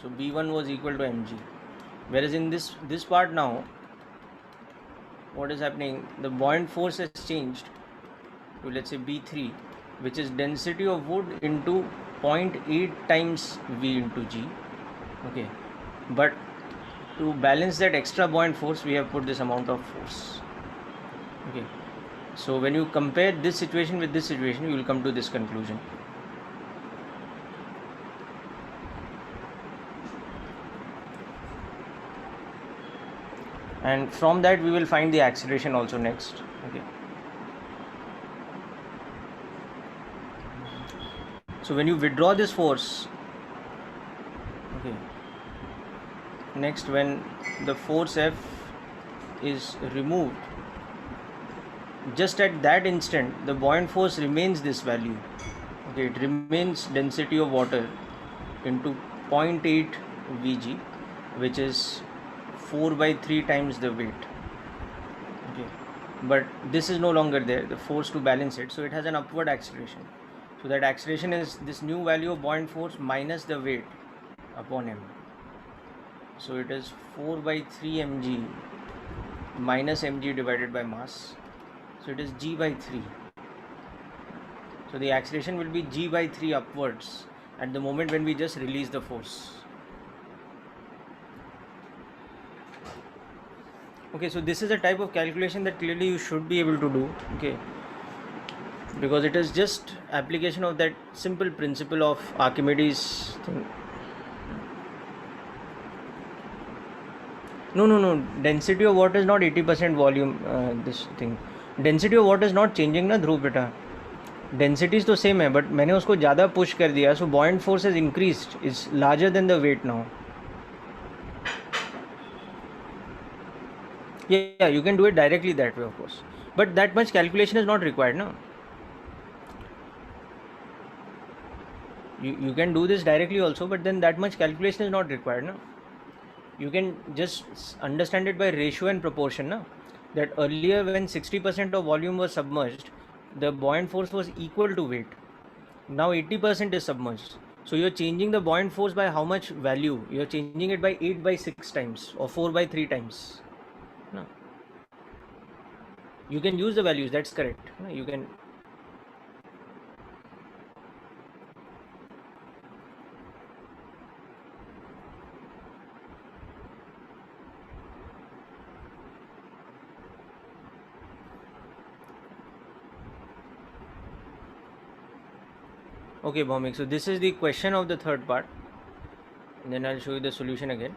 So B1 was equal to mg. Whereas in this part now, what is happening? The buoyant force has changed to, let's say, B3, which is density of wood into 0.8 times V into G. Okay, but to balance that extra buoyant force, we have put this amount of force. Okay, so when you compare this situation with this situation, you will come to this conclusion. And from that we will find the acceleration also next. Okay, so when you withdraw this force, okay, next when the force F is removed, just at that instant the buoyant force remains this value. Okay, it remains density of water into 0.8 Vg, which is 4 by 3 times the weight. Okay, but this is no longer there, the force to balance it, so it has an upward acceleration. So that acceleration is this new value of buoyant force minus the weight upon m. So it is 4 by 3 mg minus mg divided by mass. So it is g by 3. So the acceleration will be g by 3 upwards at the moment when we just release the force. Okay, so this is a type of calculation that clearly you should be able to do. Okay, because it is just application of that simple principle of Archimedes thing. No, density of water is not 80% volume. This thing, density of water is not changing, na Dhruv beta. Densities तो same है but मैंने उसको ज़्यादा push कर दिया, so buoyant force is increased, is larger than the weight now. Yeah, you can do it directly that way, of course, but that much calculation is not required, no. You can do this directly also, but then that much calculation is not required, no. You can just understand it by ratio and proportion, no. That earlier when 60% of volume was submerged, the buoyant force was equal to weight. Now 80% is submerged, so you're changing the buoyant force by how much value? You're changing it by 8 by 6 times or 4 by 3 times, no. You can use the values, that's correct, no? You can. Okay, Bhaumik, so this is the question of the third part, and then I'll show you the solution again.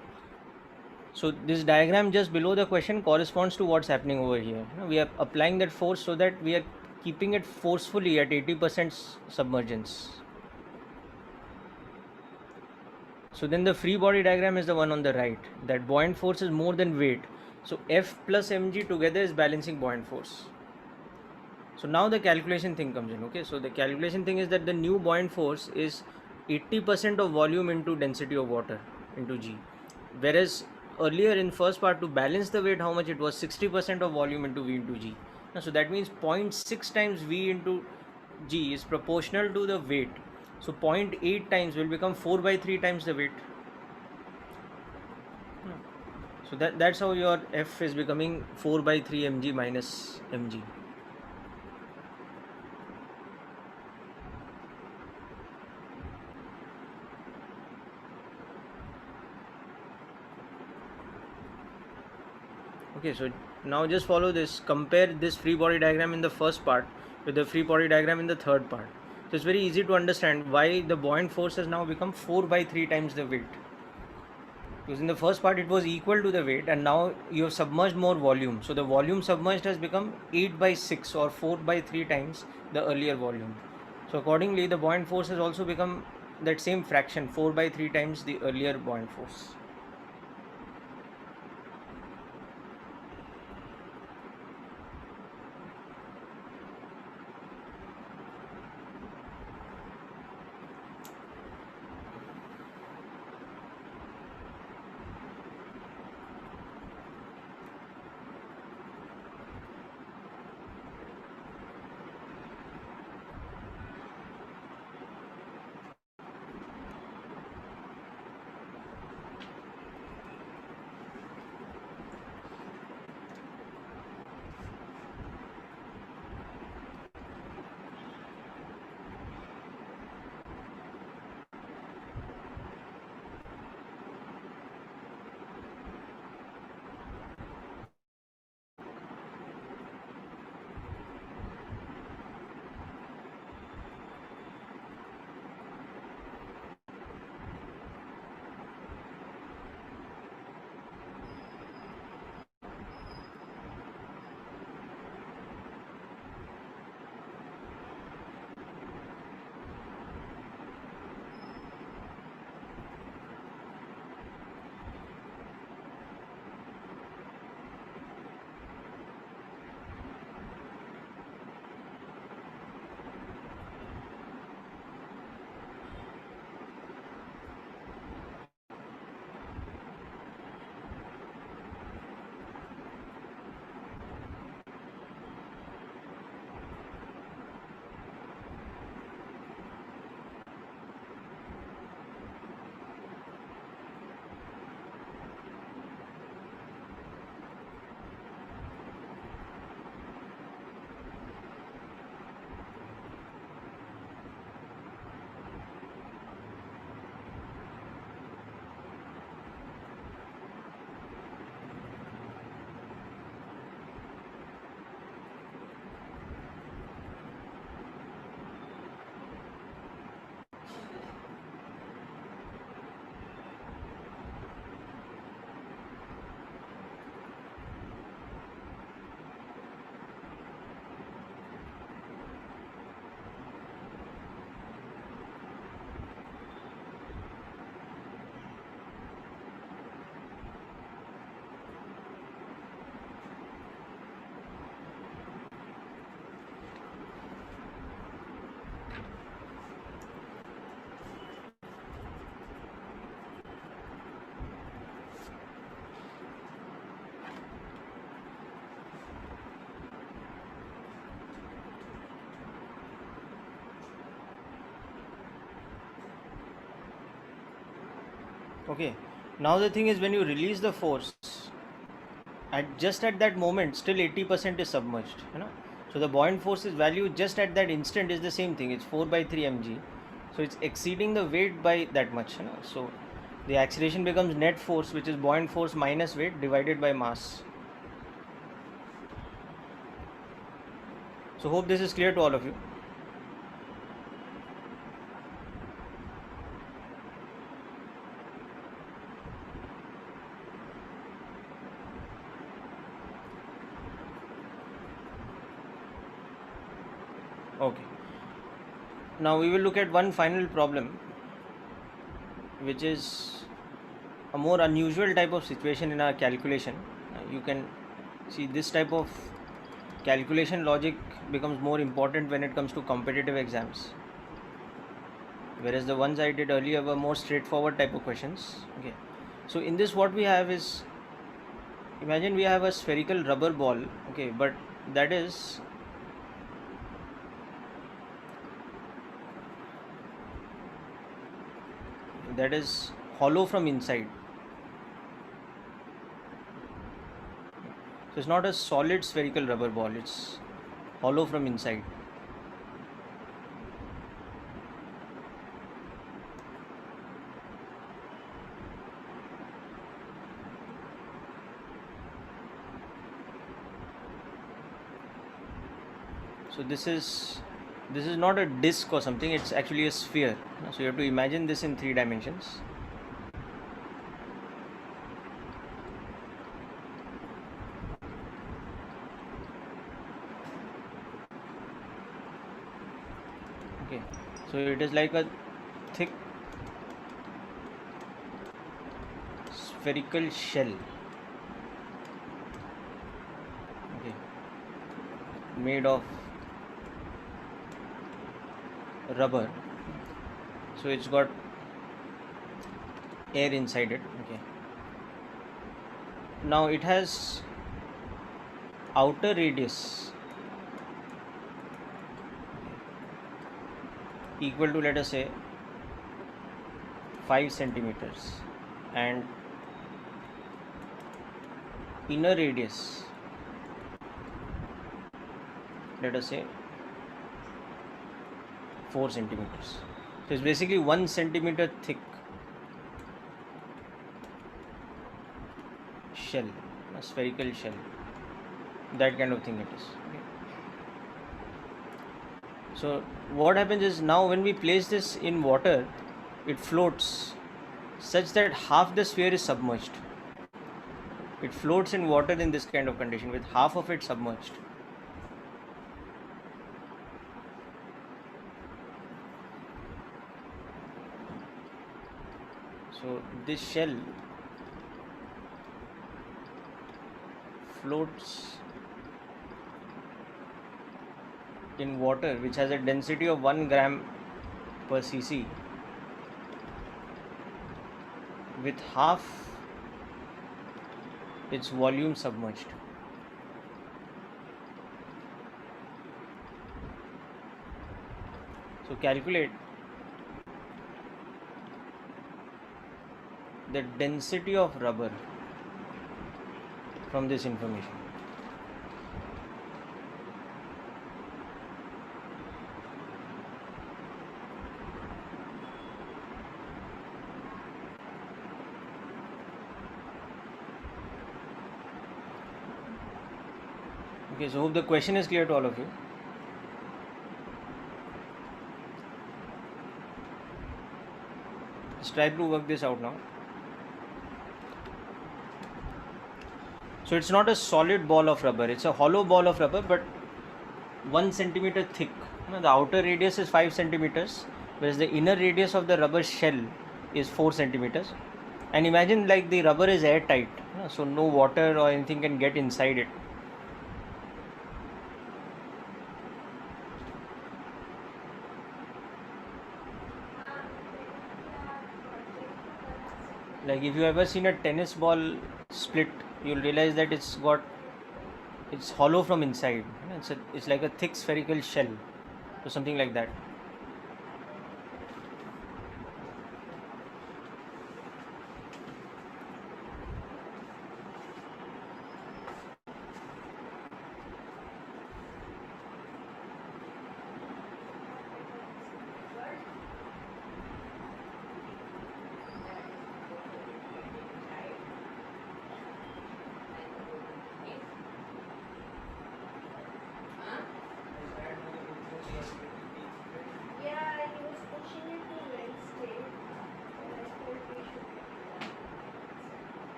So this diagram just below the question corresponds to what's happening over here. We are applying that force so that we are keeping it forcefully at 80% submergence. So then the free body diagram is the one on the right. That buoyant force is more than weight. So F plus mg together is balancing buoyant force. So now the calculation thing comes in. Okay, so the calculation thing is that the new buoyant force is 80% of volume into density of water into g, whereas earlier in first part to balance the weight, how much it was? 60% of volume into v into g. Now, so that means 0.6 times v into g is proportional to the weight. So 0.8 times will become 4 by 3 times the weight. So that's how your F is becoming 4 by 3 mg minus mg. Okay, so now just follow this. Compare this free body diagram in the first part with the free body diagram in the third part. So it's very easy to understand why the buoyant force has now become 4 by 3 times the weight. Because in the first part it was equal to the weight, and now you have submerged more volume. So the volume submerged has become 8 by 6 or 4 by 3 times the earlier volume. So accordingly, the buoyant force has also become that same fraction, 4 by 3 times the earlier buoyant force. Okay, now the thing is, when you release the force, at that moment, still 80% is submerged, so the buoyant force's value just at that instant is the same thing. It's 4 by 3 mg, so it's exceeding the weight by that much, so the acceleration becomes net force, which is buoyant force minus weight divided by mass. So hope this is clear to all of you. Okay, now we will look at one final problem, which is a more unusual type of situation in our calculation. You can see this type of calculation logic becomes more important when it comes to competitive exams, whereas the ones I did earlier were more straightforward type of questions. Okay, so in this, what we have is, imagine we have a spherical rubber ball, okay, but that is hollow from inside. So it's not a solid spherical rubber ball, it's hollow from inside. So this is not a disc or something, it's actually a sphere. So you have to imagine this in 3 dimensions. Okay, so it is like a thick spherical shell, okay, made of rubber. So it's got air inside it. Okay, now it has outer radius equal to, let us say, 5 centimeters, and inner radius, let us say, 4 centimeters. So it's basically 1 centimeter thick shell, a spherical shell, that kind of thing it is. Okay. So what happens is, now when we place this in water, it floats such that half the sphere is submerged. It floats in water in this kind of condition with half of it submerged. So this shell floats in water which has a density of 1 gram per cc with half its volume submerged. So calculate the density of rubber from this information. Okay, so hope the question is clear to all of you. Let's try to work this out now. So it's not a solid ball of rubber, it's a hollow ball of rubber, but 1 centimeter thick. The outer radius is 5 centimeters, whereas the inner radius of the rubber shell is 4 centimeters. And imagine, like, the rubber is airtight, so no water or anything can get inside it. Like, if you ever seen a tennis ball split, you'll realize that it's hollow from inside. It's like a thick spherical shell, or something like that.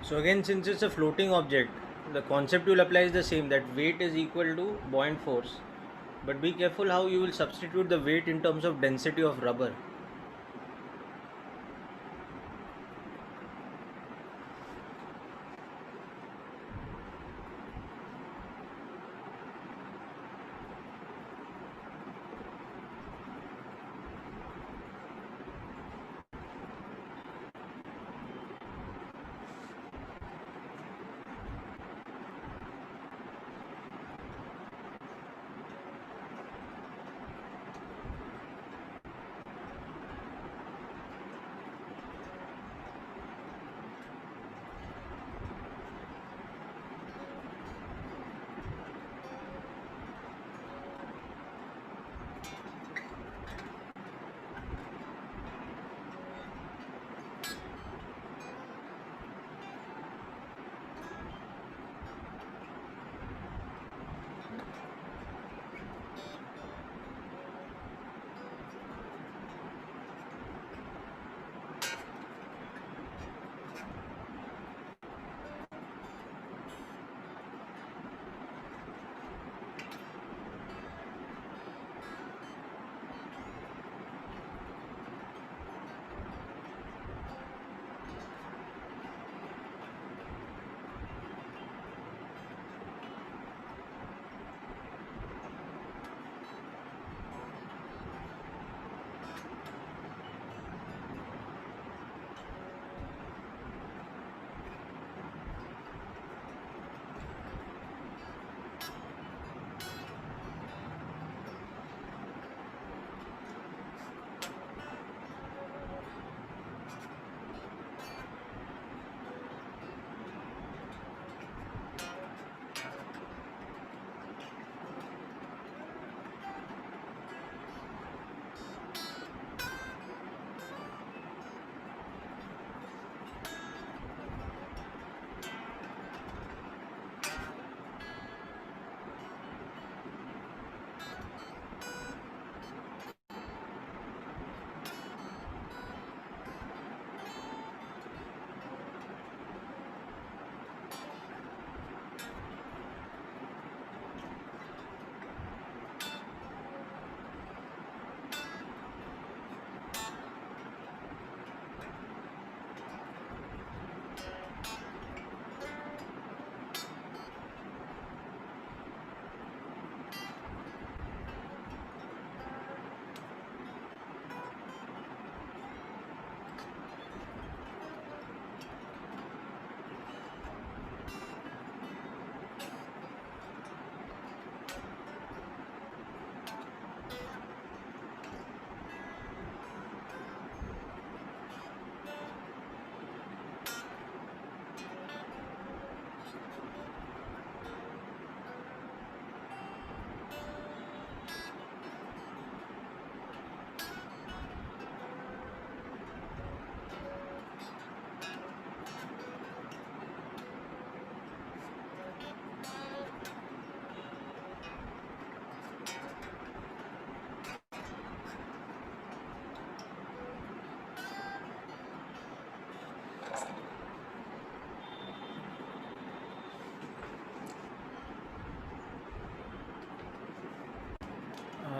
So again, since it's a floating object, the concept will apply is the same, that weight is equal to buoyant force. But be careful how you will substitute the weight in terms of density of rubber.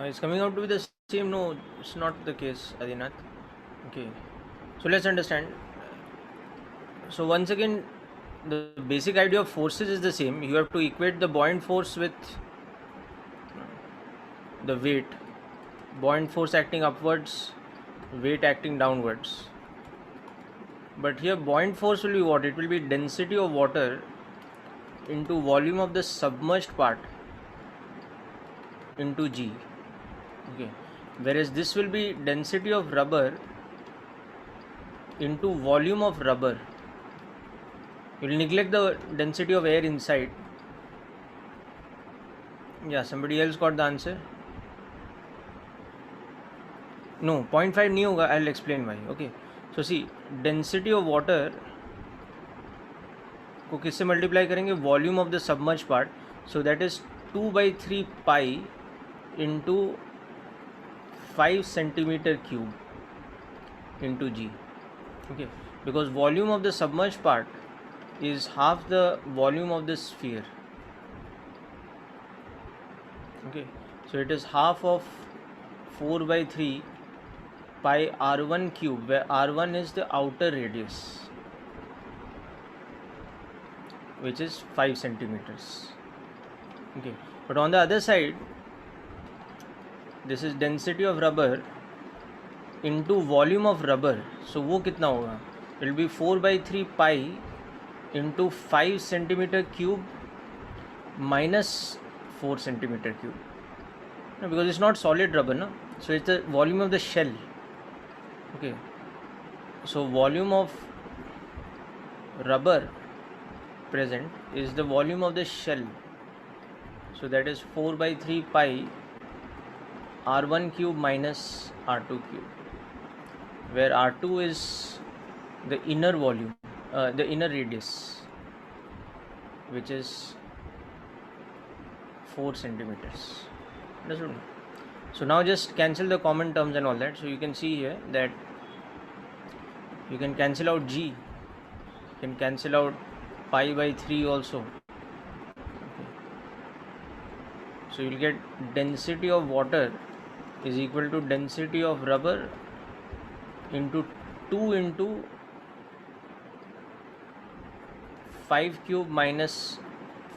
It's coming out to be the same. No, it's not the case, Adinath. Okay, so let's understand. So once again, the basic idea of forces is the same. You have to equate the buoyant force with the weight. Buoyant force acting upwards, weight acting downwards. But here buoyant force will be what? It will be density of water into volume of the submerged part into G. Okay, whereas this will be density of rubber into volume of rubber. You will neglect the density of air inside. Yeah, somebody else got the answer. No, 0.5 नहीं होगा. I'll explain why. Okay, so see, density of water को किससे multiply करेंगे? Volume of the submerge part. So that is 2/3 pi into 5 centimetre cube into g. Okay, because volume of the submerged part is half the volume of the sphere. Okay, so it is half of 4 by 3 pi r1 cube, where r1 is the outer radius, which is 5 centimeters. Okay, but on the other side, this is density of rubber into volume of rubber. So वो कितना होगा? It will be 4 by 3 pi into 5 centimeter cube minus 4 centimeter cube. No, because it's not solid rubber, no? So it's the volume of the shell. Okay, so volume of rubber present is the volume of the shell. So that is 4 by 3 pi r1 cube minus r2 cube, where r2 is the inner volume, the inner radius, which is 4 centimeters. Understood? So now just cancel the common terms and all that. So you can see here that you can cancel out g, you can cancel out pi by 3 also. Okay. So you'll get density of water is equal to density of rubber into 2 into 5 cube minus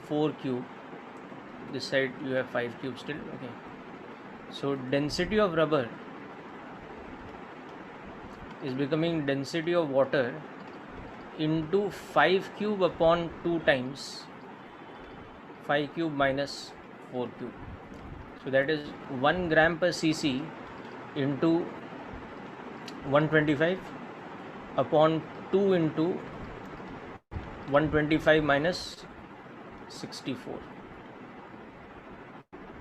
4 cube. This side you have 5 cube still. Okay, so density of rubber is becoming density of water into 5 cube upon 2 times 5 cube minus 4 cube. So that is 1 gram per cc into 125 upon 2 into 125 minus 64.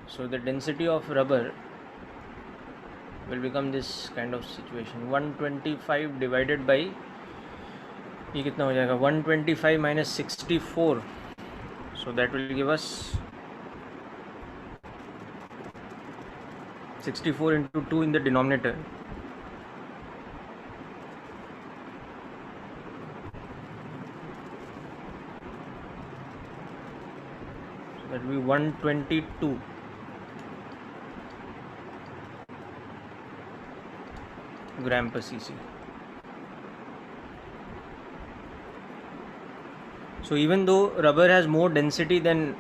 So the density of rubber will become this kind of situation. 125 divided by, ये कितना हो जाएगा, 125 minus 64. So that will give us 64 into 2 in the denominator. So that will be 122 gram per cc. So even though rubber has more density than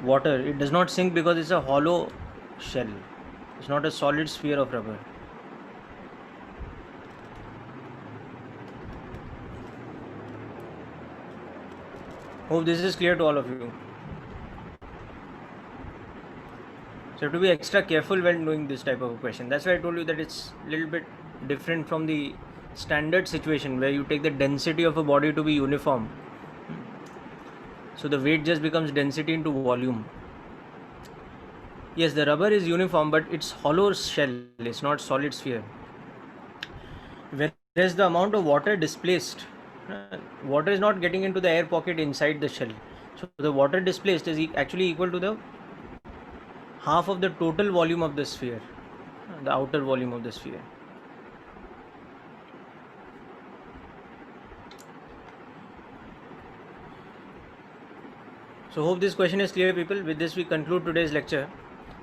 water, it does not sink because it's a hollow shell. It's not a solid sphere of rubber. Hope this is clear to all of you. So you have to be extra careful when doing this type of a question. That's why I told you that it's a little bit different from the standard situation where you take the density of a body to be uniform. So the weight just becomes density into volume. Yes, the rubber is uniform, but it's hollow shell. It's not solid sphere. Whereas the amount of water displaced, water is not getting into the air pocket inside the shell. So the water displaced is actually equal to the half of the total volume of the sphere, the outer volume of the sphere. So hope this question is clear, people. With this we conclude today's lecture.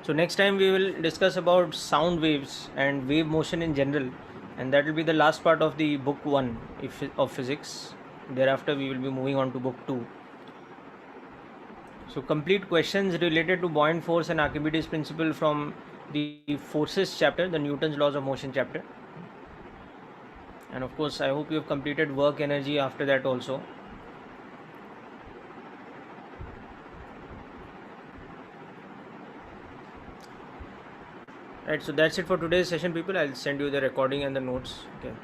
So next time we will discuss about sound waves and wave motion in general, and that will be the last part of the book 1 of physics. Thereafter we will be moving on to book 2. So complete questions related to buoyant force and Archimedes principle from the forces chapter, the Newton's laws of motion chapter. And of course I hope you have completed work energy after that also. Right, so that's it for today's session, people. I'll send you the recording and the notes. Okay.